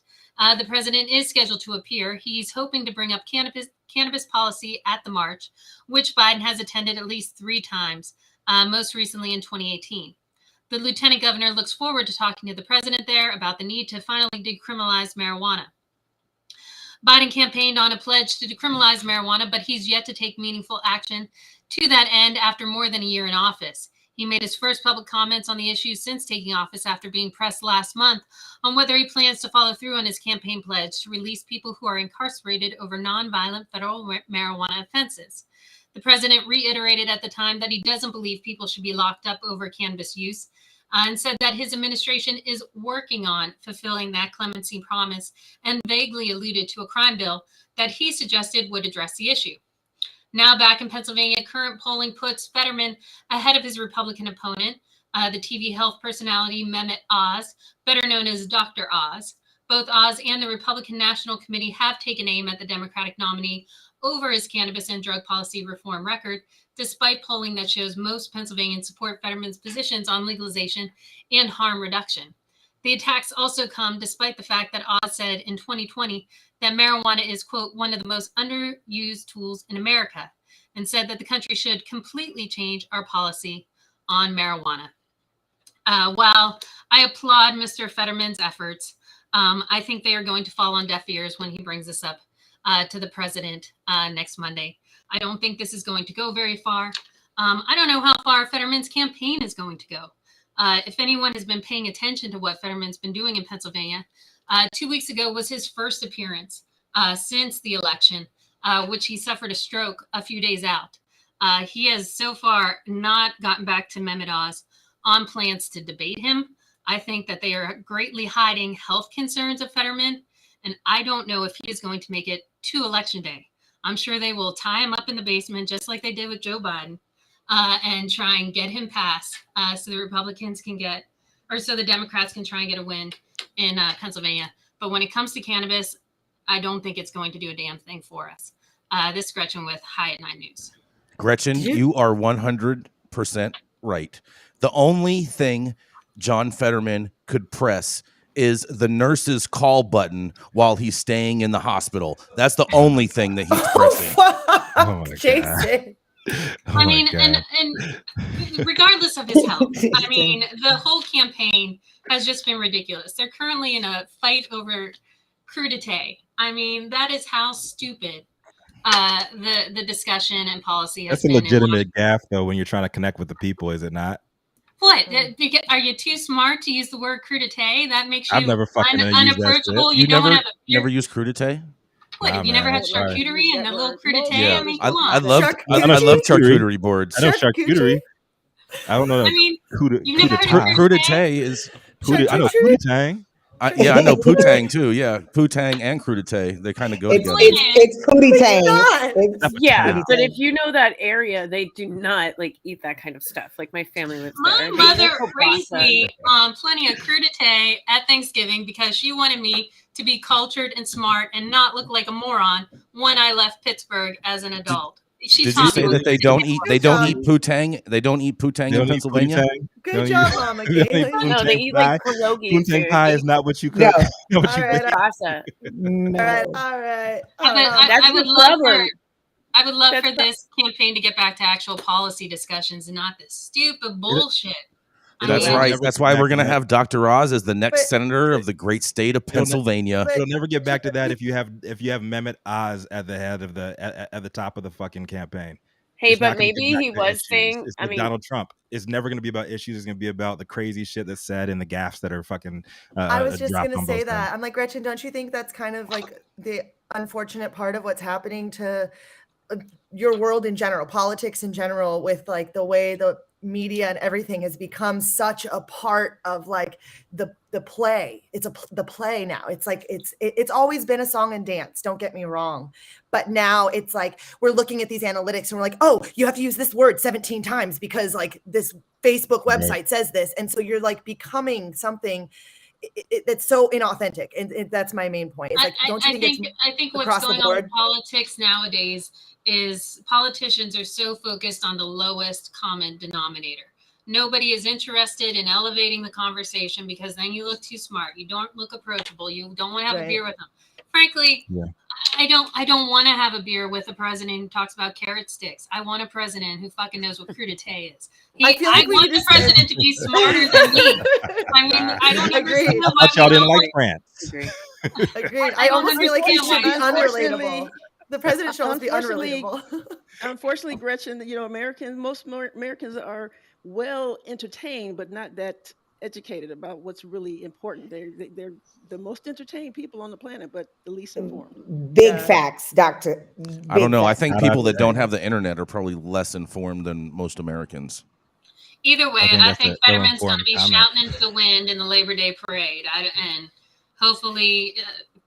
the president is scheduled to appear. He's hoping to bring up cannabis policy at the march, which Biden has attended at least 3 times, most recently in 2018. The lieutenant governor looks forward to talking to the president there about the need to finally decriminalize marijuana. Biden campaigned on a pledge to decriminalize marijuana, but he's yet to take meaningful action to that end after more than a year in office. He made his first public comments on the issue since taking office after being pressed last month on whether he plans to follow through on his campaign pledge to release people who are incarcerated over nonviolent federal marijuana offenses. The president reiterated at the time that he doesn't believe people should be locked up over cannabis use, and said that his administration is working on fulfilling that clemency promise, and vaguely alluded to a crime bill that he suggested would address the issue. Now back in Pennsylvania, current polling puts Fetterman ahead of his Republican opponent, the TV health personality Mehmet Oz, better known as Dr. Oz. Both Oz and the Republican National Committee have taken aim at the Democratic nominee over his cannabis and drug policy reform record, despite polling that shows most Pennsylvanians support Fetterman's positions on legalization and harm reduction. The attacks also come despite the fact that Oz said in 2020 that marijuana is, quote, one of the most underused tools in America, and said that the country should completely change our policy on marijuana. While I applaud Mr. Fetterman's efforts, I think they are going to fall on deaf ears when he brings this up to the president next Monday. I don't think this is going to go very far. I don't know how far Fetterman's campaign is going to go. If anyone has been paying attention to what Fetterman's been doing in Pennsylvania, 2 weeks ago was his first appearance since the election, which he suffered a stroke a few days out. He has so far not gotten back to Mehmet Oz on plans to debate him. I think that they are greatly hiding health concerns of Fetterman, and I don't know if he is going to make it to Election Day. I'm sure they will tie him up in the basement just like they did with Joe Biden and try and get him passed so the Republicans can get, or so the Democrats can try and get a win in Pennsylvania. But when it comes to cannabis, I don't think it's going to do a damn thing for us. This is Gretchen with High at 9 News. Gretchen, you are 100% right. The only thing John Fetterman could press is the nurse's call button while he's staying in the hospital. That's the only thing that he's pressing. Oh my Jason. I mean, and regardless of his health, I mean, the whole campaign has just been ridiculous. They're currently in a fight over crudité. I mean, that is how stupid the discussion and policy has been. That's a legitimate gaffe, though, when you're trying to connect with the people, is it not? What? Are you too smart to use the word crudité? That makes you I've never fucking unapproachable. You don't have a never used crudité? What, have you never had charcuterie and a little crudité? Yeah. I mean, come on. I love charcuterie boards. I know charcuterie. I don't know. I mean, you've never heard of crudité is I know Pootie Tang. Yeah, I know Poo-Tang too. Yeah, Poo-Tang and crudité. They kind of go together. It's Pootie Tang. Yeah, but if you know that area, they do not like eat that kind of stuff. Like my family lives My there. mother raised me on plenty of crudité at Thanksgiving because she wanted me to be cultured and smart and not look like a moron when I left Pittsburgh as an adult. Did you say that they don't eat Poo-Tang? They don't eat Poo-Tang in Pennsylvania? Good job, Mama. No, they eat like pierogies. Poontang pie is not what you cook. All right. I would love for this campaign to get back to actual policy discussions and not this stupid bullshit. That's right. That's why we're going to have Dr. Oz as the next senator of the great state of Pennsylvania. It'll never get back to that if you have Mehmet Oz at the head of at the top of the fucking campaign. Hey, but maybe he was saying. It's like Donald Trump. It's never going to be about issues. It's going to be about the crazy shit that's said and the gaffes that are fucking. I was just going to say that. I'm like, Gretchen, don't you think that's kind of like the unfortunate part of what's happening to your world in general, politics in general, with like the way the media and everything has become such a part of like the play. It's the play now. It's like it's always been a song and dance, don't get me wrong, but now it's like we're looking at these analytics and we're like, oh, you have to use this word 17 times because like this Facebook website says this, and so you're like becoming something that's so inauthentic, and that's my main point. It's like, don't you think I think what's going on in politics nowadays is politicians are so focused on the lowest common denominator. Nobody is interested in elevating the conversation because then you look too smart. You don't look approachable. You don't want to have a beer with them. Frankly, I don't want to have a beer with a president who talks about carrot sticks. I want a president who fucking knows what crudité is. I want the president to be smarter than me. I mean, I don't understand why y'all didn't like France. Agreed. I almost feel like it should be unrelatable. The president should almost be unrelatable. Unfortunately, Gretchen, most Americans are well entertained, but not that educated about what's really important. They're the most entertained people on the planet, but the least informed. Big facts, Doctor. I don't know. I think people that don't have the internet are probably less informed than most Americans. Either way, I think Fetterman's going to be shouting into the wind in the Labor Day parade, and hopefully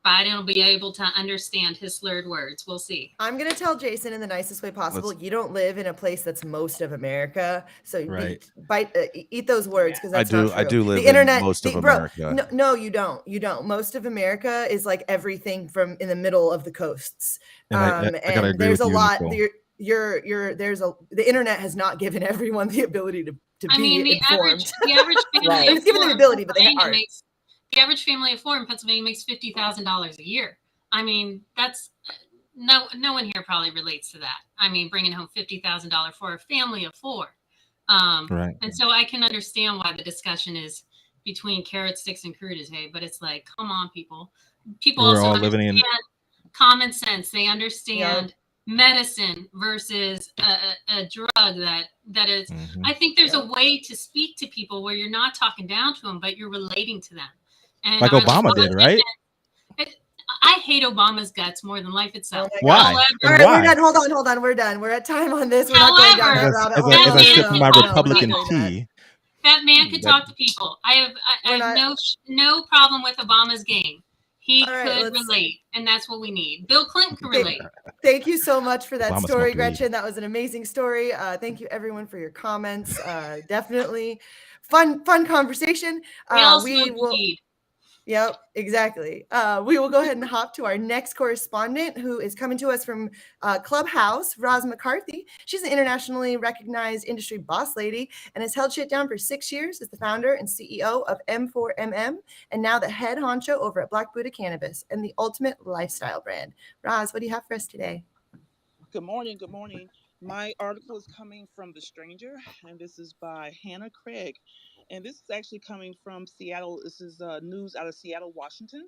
Biden will be able to understand his slurred words. We'll see. I'm going to tell Jason in the nicest way possible. You don't live in a place that's most of America, so eat those words, because that's not true. I do live in most of America. No, you don't. You don't. Most of America is like everything from in the middle of the coasts, and there's a lot. The internet has not given everyone the ability to be informed. The average family it's given them the ability, but they aren't. The average family of four in Pennsylvania makes $50,000 a year. I mean, that's no one here probably relates to that. I mean, bringing home $50,000 for a family of four. And so I can understand why the discussion is between carrot sticks and crudité, but it's like, come on, people. People also understand common sense. They understand medicine versus a drug that is. I think there's a way to speak to people where you're not talking down to them, but you're relating to them. And like Obama did, right? I hate Obama's guts more than life itself. Why? We're done. Hold on. We're done. We're at time on this. We're not going down that rabbit hole. As I sip my Republican tea. That man could talk to people. I have no problem with Obama's game. He could relate, and that's what we need. Bill Clinton could relate. Thank you so much for that story, Gretchen. That was an amazing story. Thank you, everyone, for your comments. Definitely fun conversation. We will. Yep, exactly. We will go ahead and hop to our next correspondent, who is coming to us from Clubhouse, Roz McCarthy. She's an internationally recognized industry boss lady and has held shit down for 6 years as the founder and CEO of M4MM, and now the head honcho over at Black Buddha Cannabis and the ultimate lifestyle brand. Roz, what do you have for us today? Good morning. My article is coming from The Stranger, and this is by Hannah Craig. And this is actually coming from Seattle. This is news out of Seattle, Washington.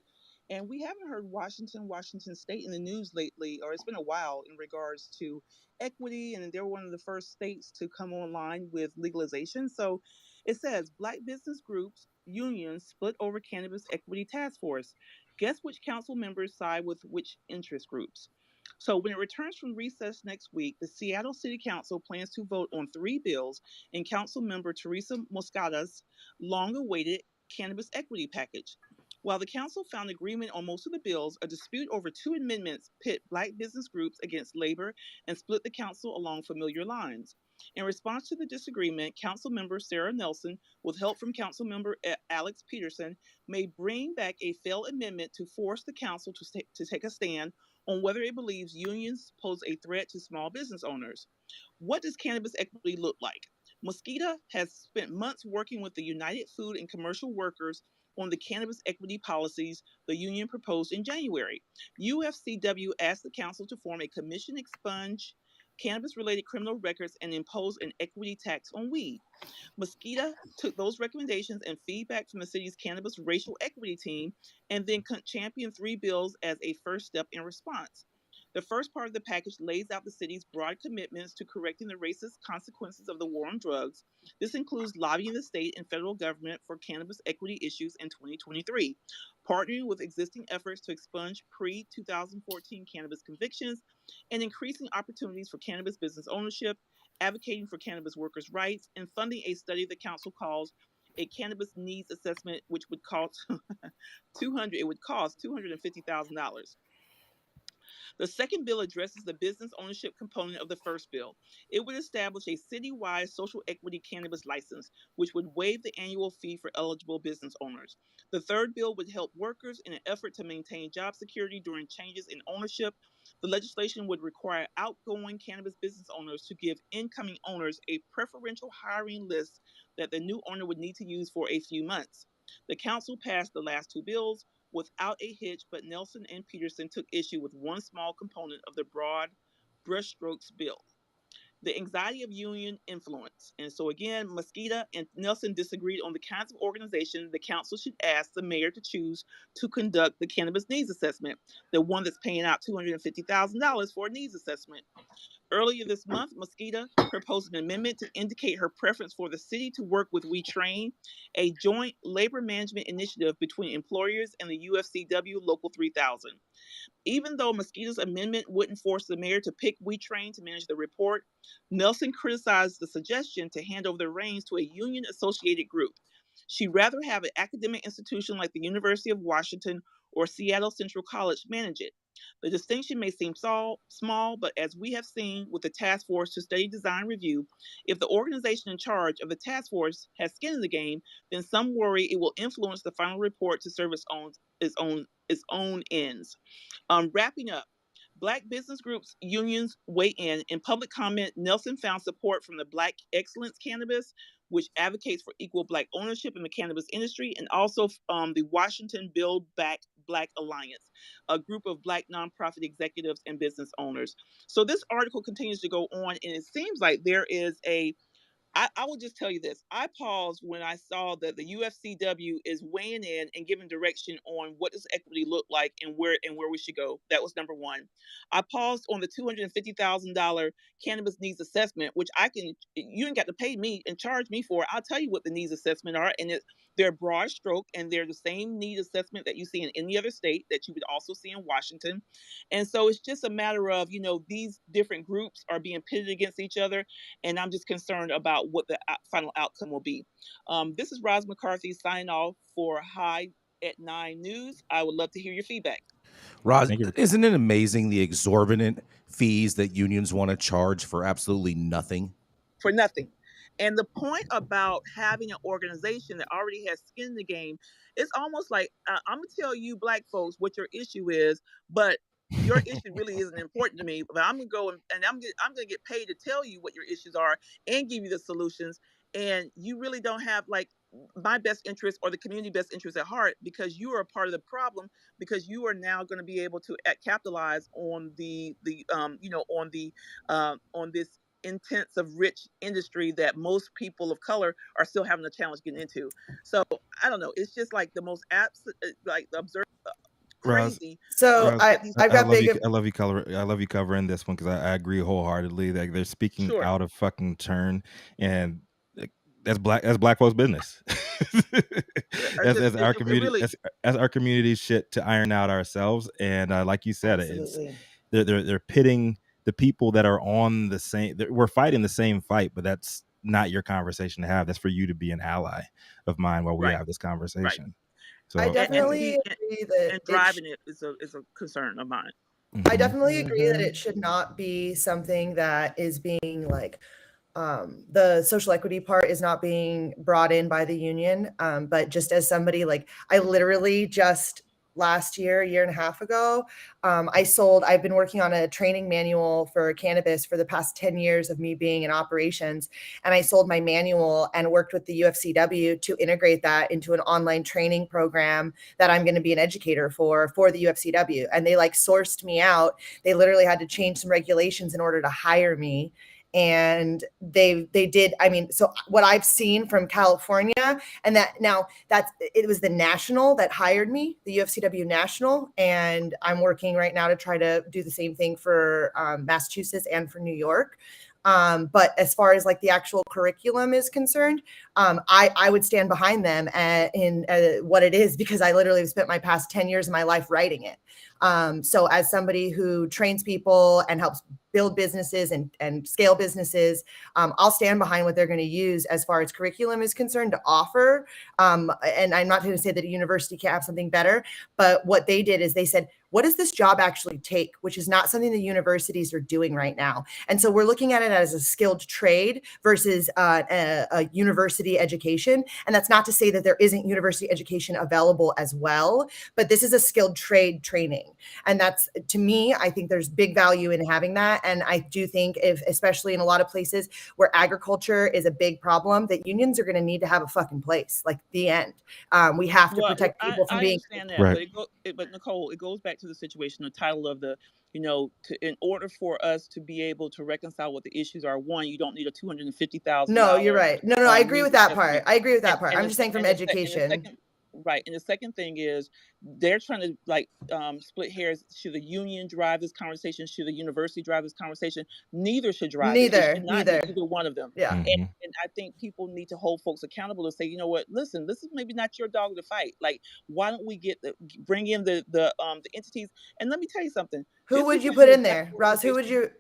And we haven't heard Washington State in the news lately, or it's been a while, in regards to equity. And they're one of the first states to come online with legalization. So it says, Black business groups, unions split over cannabis equity task force. Guess which council members side with which interest groups? So when it returns from recess next week, the Seattle City Council plans to vote on 3 bills in Council Member Teresa Moscada's long-awaited cannabis equity package. While the council found agreement on most of the bills, a dispute over two amendments pit black business groups against labor and split the council along familiar lines. In response to the disagreement, Council Member Sarah Nelson, with help from Council Member Alex Peterson, may bring back a failed amendment to force the council to take a stand on whether it believes unions pose a threat to small business owners. What does cannabis equity look like? Mosqueda has spent months working with the United Food and Commercial Workers on the cannabis equity policies the union proposed in January. UFCW asked the council to form a commission, expunge cannabis related criminal records, and impose an equity tax on weed. Mosqueda took those recommendations and feedback from the city's cannabis racial equity team and then championed three bills as a first step in response. The first part of the package lays out the city's broad commitments to correcting the racist consequences of the war on drugs. This includes lobbying the state and federal government for cannabis equity issues in 2023, partnering with existing efforts to expunge pre-2014 cannabis convictions, and increasing opportunities for cannabis business ownership, advocating for cannabis workers' rights, and funding a study the council calls a cannabis needs assessment, which would cost $250,000. The second bill addresses the business ownership component of the first bill. It would establish a citywide social equity cannabis license, which would waive the annual fee for eligible business owners. The third bill would help workers in an effort to maintain job security during changes in ownership. The legislation would require outgoing cannabis business owners to give incoming owners a preferential hiring list that the new owner would need to use for a few months. The council passed the last two bills without a hitch, but Nelson and Peterson took issue with one small component of the broad brushstrokes bill, the anxiety of union influence. And so again, Mosqueda and Nelson disagreed on the kinds of organizations the council should ask the mayor to choose to conduct the cannabis needs assessment, the one that's paying out $250,000 for a needs assessment. Earlier this month, Mosqueda proposed an amendment to indicate her preference for the city to work with We Train, a joint labor management initiative between employers and the UFCW Local 3000. Even though Mosqueda's amendment wouldn't force the mayor to pick We Train to manage the report, Nelson criticized the suggestion to hand over the reins to a union-associated group. She'd rather have an academic institution like the University of Washington or Seattle Central College manage it. The distinction may seem small, but as we have seen with the Task Force to Study Design Review, if the organization in charge of the task force has skin in the game, then some worry it will influence the final report to serve its own ends. Wrapping up, Black business groups, unions weigh in. In public comment, Nelson found support from the Black Excellence Cannabis, which advocates for equal Black ownership in the cannabis industry, and also the Washington Build Back Black Alliance, a group of Black nonprofit executives and business owners. So this article continues to go on, and it seems like there is I will just tell you this. I paused when I saw that the UFCW is weighing in and giving direction on what does equity look like and where we should go. That was number one. I paused on the $250,000 cannabis needs assessment, which you ain't got to pay me and charge me for. I'll tell you what the needs assessment are, and they're broad stroke, and they're the same need assessment that you see in any other state that you would also see in Washington. And so it's just a matter of, these different groups are being pitted against each other, and I'm just concerned about what the final outcome will be. This is Roz McCarthy signing off for High at 9 News. I would love to hear your feedback. Roz, isn't it amazing the exorbitant fees that unions want to charge for absolutely nothing? For nothing. And the point about having an organization that already has skin in the game, it's almost like I'm gonna tell you Black folks what your issue is, but your issue really isn't important to me. But I'm gonna go and I'm gonna get paid to tell you what your issues are and give you the solutions. And you really don't have like my best interest or the community best interest at heart, because you are a part of the problem, because you are now going to be able to capitalize on on this intensive, rich industry that most people of color are still having a challenge getting into. So I don't know. It's just like the most absurd, crazy. So Roz, I've got I love you covering this one, because I agree wholeheartedly that they're speaking out of fucking turn, and that's black folks' business. As our community, really, as our community shit to iron out ourselves. And like you said, they're pitting the people that are on the same. We're fighting the same fight, but that's not your conversation to have. That's for you to be an ally of mine while we Right. have this conversation. So I definitely and agree that and driving it is a concern of mine. I definitely agree that it should not be something that is being like the social equity part is not being brought in by the union. But just as somebody, like, I literally just last year, a year and a half ago, I've been working on a training manual for cannabis for the past 10 years of me being in operations. And I sold my manual and worked with the UFCW to integrate that into an online training program that I'm going to be an educator for the UFCW. And they like sourced me out. They literally had to change some regulations in order to hire me. And they did. I mean, so what I've seen from California, and it was the national that hired me, the UFCW national, and I'm working right now to try to do the same thing for Massachusetts and for New York. But as far as like the actual curriculum is concerned, I would stand behind them in what it is, because I literally have spent my past 10 years of my life writing it. So as somebody who trains people and helps build businesses and scale businesses, I'll stand behind what they're going to use as far as curriculum is concerned to offer. And I'm not going to say that a university can't have something better, but what they did is they said, what does this job actually take? Which is not something the universities are doing right now. And so we're looking at it as a skilled trade versus a university education. And that's not to say that there isn't university education available as well, but this is a skilled trade training. And that's, to me, I think there's big value in having that. And I do think especially in a lot of places where agriculture is a big problem, that unions are going to need to have a fucking place, like the end. We have to protect people from being. I understand that, right. but Nicole, it goes back to the situation, the title of the, in order for us to be able to reconcile what the issues are, one, you don't need a $250,000. No, you're right. No, I agree with that part. investment. I agree with that part. And I'm just saying from and the education. second, right. And the second thing is they're trying to like split hairs. Should the union drive this conversation? Should the university drive this conversation? Neither should drive it. It should not be either one of them. Yeah. And I think people need to hold folks accountable to say, you know what, listen, this is maybe not your dog to fight. Like, why don't we bring in the entities? And let me tell you something. Who would you put in there, Ross? Who would you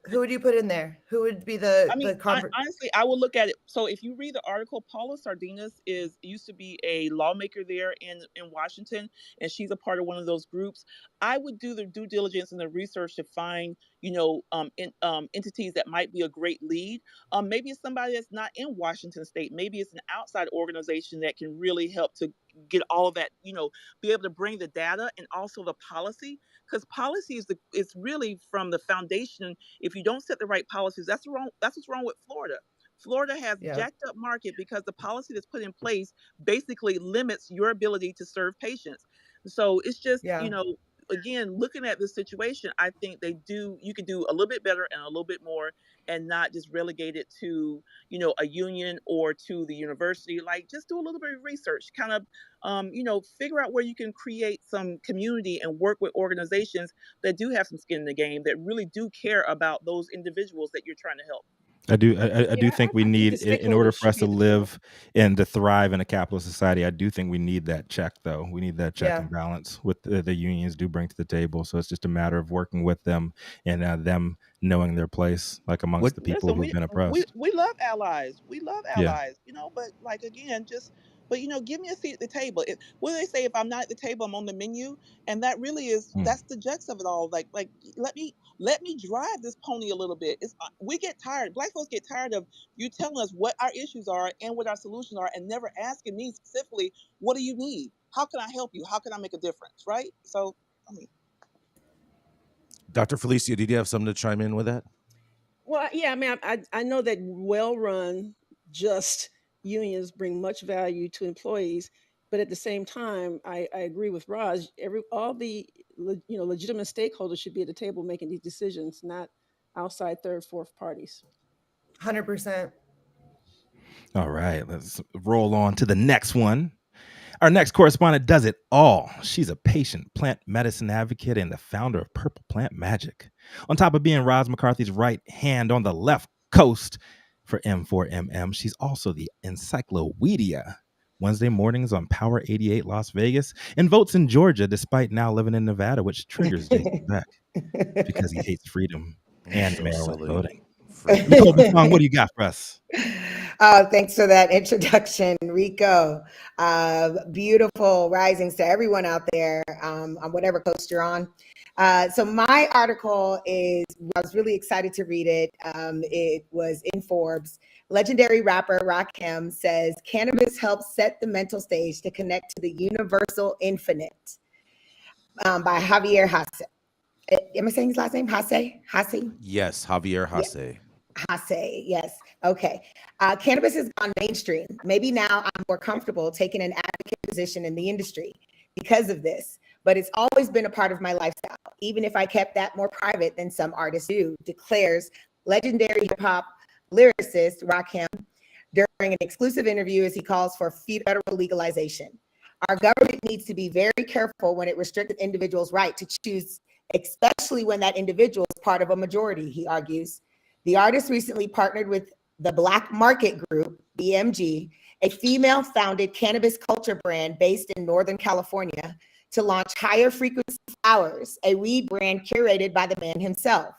put in there? Who would be honestly, I will look at it. So if you read the article, Paula Sardinas used to be a lawmaker there in Washington, and she's a part of one of those groups. I would do the due diligence and the research to find, entities that might be a great lead. Maybe it's somebody that's not in Washington State. Maybe it's an outside organization that can really help to get all of that, be able to bring the data and also the policy, because policy is really from the foundation. If you don't set the right policies, that's what's wrong with Florida. Florida has jacked up market because the policy that's put in place basically limits your ability to serve patients. So it's just, again, looking at this situation, I think you could do a little bit better and a little bit more, and not just relegate it to, a union or to the university. Like, just do a little bit of research, kind of, figure out where you can create some community and work with organizations that do have some skin in the game, that really do care about those individuals that you're trying to help. I do think we need, in order for us to live and to thrive in a capitalist society, I do think we need that check, though. We need that check and balance with the unions do bring to the table. So it's just a matter of working with them and them knowing their place, like amongst the people who've been oppressed. We love allies. But like, again, give me a seat at the table. What do they say? If I'm not at the table, I'm on the menu. And that really is, that's the gist of it all. Like, let me drive this pony a little bit. We get tired. Black folks get tired of you telling us what our issues are and what our solutions are, and never asking me specifically, what do you need? How can I help you? How can I make a difference? Right? So, Dr. Felicia, did you have something to chime in with that? Well, yeah, I mean, I know that well-run, just unions bring much value to employees, but at the same time, I agree with Raj. All the legitimate stakeholders should be at the table making these decisions, not outside third, fourth parties. 100%. All right, let's roll on to the next one. Our next correspondent does it all. She's a patient plant medicine advocate and the founder of Purple Plant Magic. On top of being Roz McCarthy's right hand on the left coast for M4MM, she's also the encyclopedia. Wednesday mornings on Power 88 Las Vegas, and votes in Georgia despite now living in Nevada, which triggers Jason Beck because he hates freedom and Maryland voting. Nicole, what do you got for us? Thanks for that introduction, Rico. Beautiful risings to everyone out there on whatever coast you're on. So my article I was really excited to read it. It was in Forbes. Legendary rapper Rakim says cannabis helps set the mental stage to connect to the universal infinite, by Javier Hasse. Am I saying his last name? Hasse? Yes, Javier Yeah. Hasse. Hasse, yes. Okay. Cannabis has gone mainstream. Maybe now I'm more comfortable taking an advocate position in the industry because of this, but it's always been a part of my lifestyle, even if I kept that more private than some artists do, declares legendary hip hop lyricist Rakim during an exclusive interview as he calls for federal legalization. Our government needs to be very careful when it restricts an individual's right to choose, especially when that individual is part of a majority, he argues. The artist recently partnered with the Black Market Group, BMG, a female-founded cannabis culture brand based in Northern California, to launch Higher Frequency Flowers, a weed brand curated by the man himself.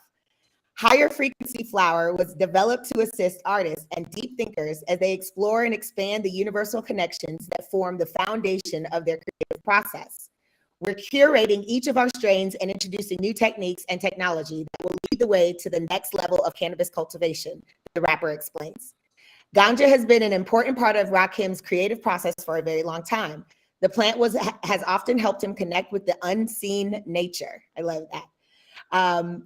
Higher Frequency Flower was developed to assist artists and deep thinkers as they explore and expand the universal connections that form the foundation of their creative process. We're curating each of our strains and introducing new techniques and technology that will lead the way to the next level of cannabis cultivation, the rapper explains. Ganja has been an important part of Rakim's creative process for a very long time. The plant has often helped him connect with the unseen nature. I love that.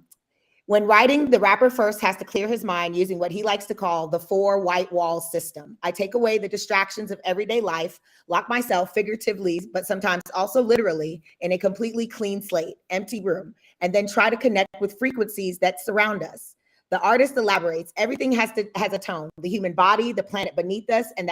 When writing, the rapper first has to clear his mind using what he likes to call the 4 white walls system. I take away the distractions of everyday life, lock myself figuratively, but sometimes also literally, in a completely clean slate, empty room, and then try to connect with frequencies that surround us. The artist elaborates, everything has a tone, the human body, the planet beneath us, and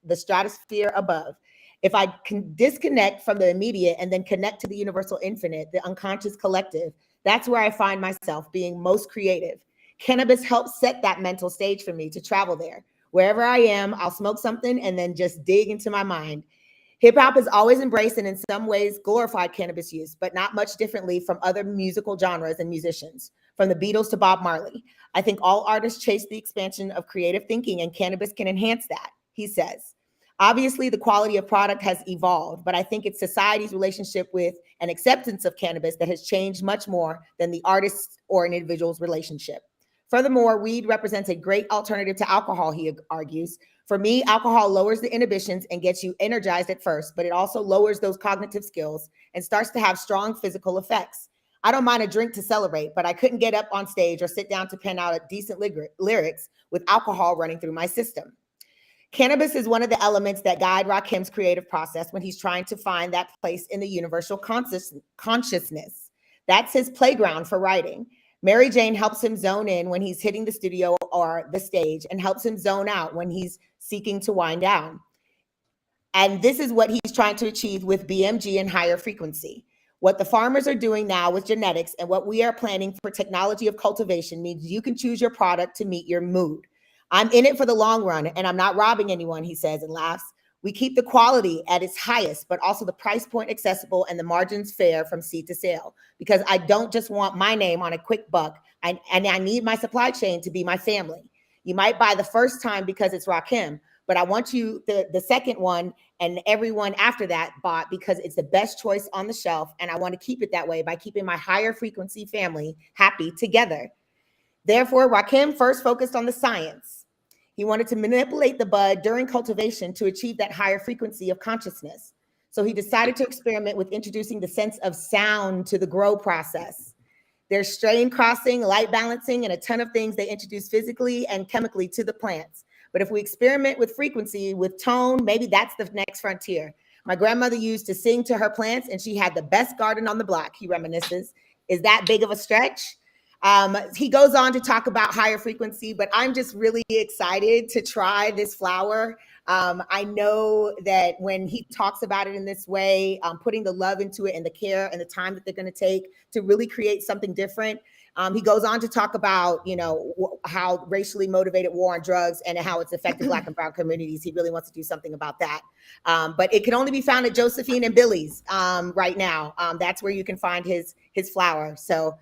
the stratosphere above. If I can disconnect from the immediate and then connect to the universal infinite, the unconscious collective, that's where I find myself being most creative. Cannabis helps set that mental stage for me to travel there. Wherever I am, I'll smoke something and then just dig into my mind. Hip hop has always embraced and in some ways glorified cannabis use, but not much differently from other musical genres and musicians, from the Beatles to Bob Marley. I think all artists chase the expansion of creative thinking, and cannabis can enhance that, he says. Obviously, the quality of product has evolved, but I think it's society's relationship with and acceptance of cannabis that has changed much more than the artist's or an individual's relationship. Furthermore, weed represents a great alternative to alcohol, he argues. For me, alcohol lowers the inhibitions and gets you energized at first, but it also lowers those cognitive skills and starts to have strong physical effects. I don't mind a drink to celebrate, but I couldn't get up on stage or sit down to pen out a decent lyrics with alcohol running through my system. Cannabis is one of the elements that guide Rakim's creative process when he's trying to find that place in the universal consciousness. That's his playground for writing. Mary Jane helps him zone in when he's hitting the studio or the stage and helps him zone out when he's seeking to wind down. And this is what he's trying to achieve with BMG and Higher Frequency. What the farmers are doing now with genetics and what we are planning for technology of cultivation means you can choose your product to meet your mood. I'm in it for the long run, and I'm not robbing anyone, he says and laughs. We keep the quality at its highest, but also the price point accessible and the margins fair from seed to sale, because I don't just want my name on a quick buck, and I need my supply chain to be my family. You might buy the first time because it's Rakim, but I want you, the second one and everyone after that bought because it's the best choice on the shelf, and I want to keep it that way by keeping my higher frequency family happy together. Therefore, Rakim first focused on the science. He wanted to manipulate the bud during cultivation to achieve that higher frequency of consciousness. So he decided to experiment with introducing the sense of sound to the grow process. There's strain crossing, light balancing, and a ton of things they introduce physically and chemically to the plants. But if we experiment with frequency, with tone, maybe that's the next frontier. My grandmother used to sing to her plants, and she had the best garden on the block, he reminisces. Is that big of a stretch? He goes on to talk about higher frequency, but I'm just really excited to try this flower. I know that when he talks about it in this way, putting the love into it and the care and the time that they're going to take to really create something different. He goes on to talk about, how racially motivated war on drugs and how it's affected Black and Brown communities. He really wants to do something about that. But it can only be found at Josephine and Billy's right now. That's where you can find his flower. So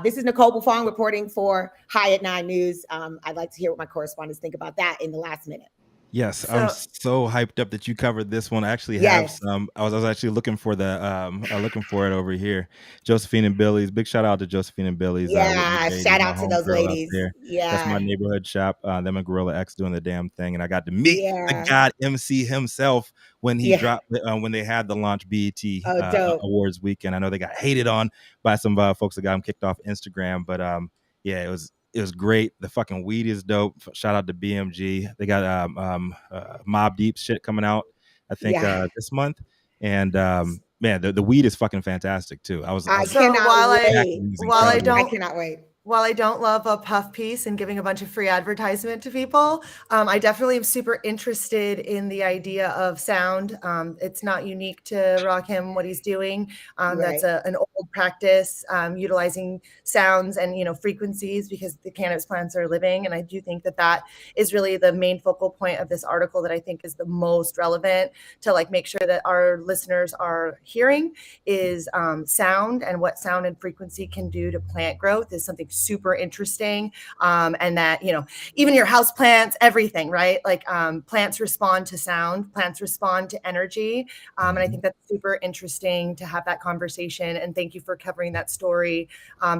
This is Nicole Buffon reporting for High at 9 News. I'd like to hear what my correspondents think about that in the last minute. Yes, I'm so hyped up that you covered this one. I actually have some. I was actually looking for it over here. Josephine and Billy's. Big shout out to Josephine and Billy's. Yeah, shout out to those ladies. Yeah, that's my neighborhood shop. Them and Gorilla X doing the damn thing, and I got to meet the God MC himself when he dropped when they had the launch BET Awards weekend. I know they got hated on by some folks that got him kicked off Instagram, but yeah, it was great. The fucking weed is dope. Shout out to BMG. They got Mob Deep shit coming out, I think this month. And man, the weed is fucking fantastic too. I cannot wait. While I don't love a puff piece and giving a bunch of free advertisement to people, I definitely am super interested in the idea of sound. It's not unique to Rakim, what he's doing. That's an old practice, utilizing sounds and frequencies because the cannabis plants are living. And I do think that is really the main focal point of this article that I think is the most relevant to make sure that our listeners are hearing is sound, and what sound and frequency can do to plant growth is something super interesting. And that, even your house plants, everything, right? Plants respond to sound, plants respond to energy. And I think that's super interesting to have that conversation. And thank you for covering that story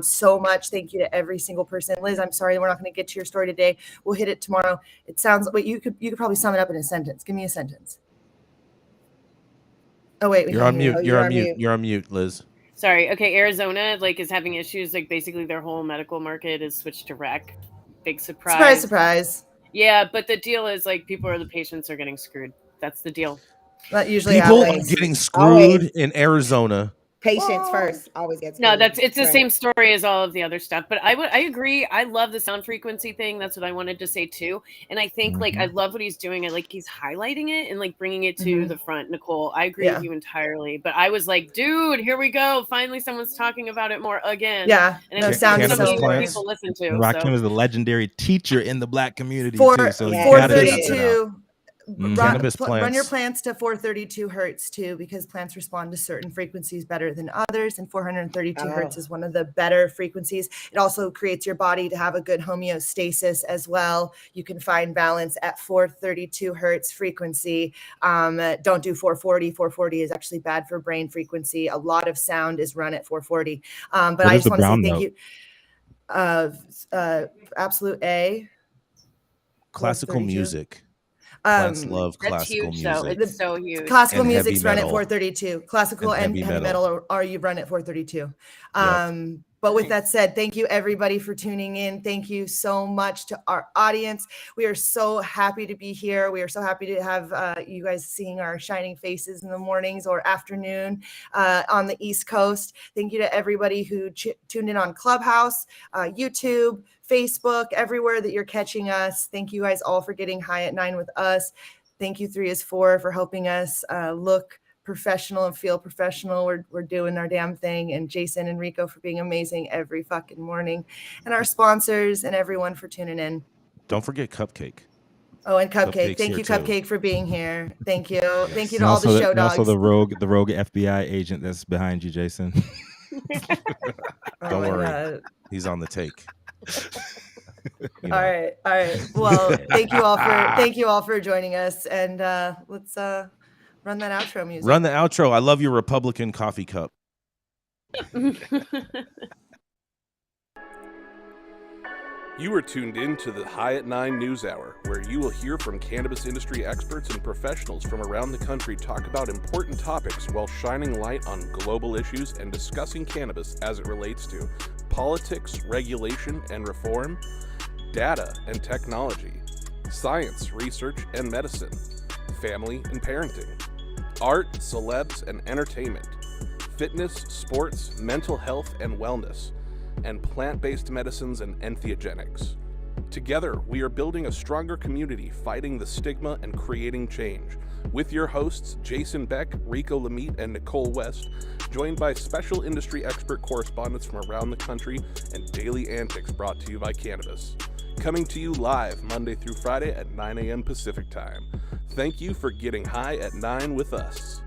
so much. Thank you to every single person. Liz, I'm sorry we're not going to get to your story today. We'll hit it tomorrow. It sounds like you could probably sum it up in a sentence. Give me a sentence. Oh wait, you're on mute. You're on mute, Liz. Sorry. Okay, Arizona is having issues. Basically their whole medical market is switched to rec. Big surprise. Surprise, surprise. Yeah, but the deal is the patients are getting screwed. That's the deal. That usually people happens. are getting screwed in Arizona. Patients first always gets no. It's the same story as all of the other stuff. But I agree. I love the sound frequency thing. That's what I wanted to say too. And I think I love what he's doing. I he's highlighting it and bringing it to the front. Nicole, I agree with you entirely. But I was like, dude, here we go. Finally, someone's talking about it more again. Yeah, and it sounds so people listen to. Rakim is a legendary teacher in the Black community too. So 432. Cannabis run your plants to 432 hertz too, because plants respond to certain frequencies better than others, and 432 hertz is one of the better frequencies. It also creates your body to have a good homeostasis as well. You can find balance at 432 hertz frequency. Don't do 440. 440 is actually bad for brain frequency. A lot of sound is run at 440. But I just want to say thank you. Absolute A. Classical music. Plants love classical music. It's so huge. Classical music's run at 432. Classical and heavy metal are you run at 432. But with that said, thank you everybody for tuning in. Thank you so much to our audience. We are so happy to be here. We are so happy to have you guys seeing our shining faces in the mornings or afternoon on the East Coast. Thank you to everybody who tuned in on Clubhouse, YouTube, Facebook, everywhere that you're catching us. Thank you guys all for getting high at 9 with us. Thank you 3 is 4 for helping us look professional and feel professional. We're doing our damn thing. And Jason and Rico for being amazing every fucking morning. And our sponsors and everyone for tuning in. Don't forget Cupcake. Oh, and Cupcake. Thank you, Cupcake, for being here. Thank you. Yes. Thank you to all the show dogs. Also the rogue FBI agent that's behind you, Jason. Don't worry. He's on the take. All right. Well, thank you all for joining us, and let's run that outro music. Run the outro. I love your Republican coffee cup. You are tuned in to the High at 9 News Hour, where you will hear from cannabis industry experts and professionals from around the country talk about important topics while shining light on global issues and discussing cannabis as it relates to politics, regulation and reform, data and technology, science, research and medicine, family and parenting, art, celebs and entertainment, fitness, sports, mental health and wellness, and plant-based medicines and enthogenics. Together, we are building a stronger community, fighting the stigma and creating change. With your hosts, Jason Beck, Rico Lamitte, and Nichole West, joined by special industry expert correspondents from around the country and daily antics brought to you by Cannabis. Coming to you live Monday through Friday at 9 a.m. Pacific Time. Thank you for getting high at 9 with us.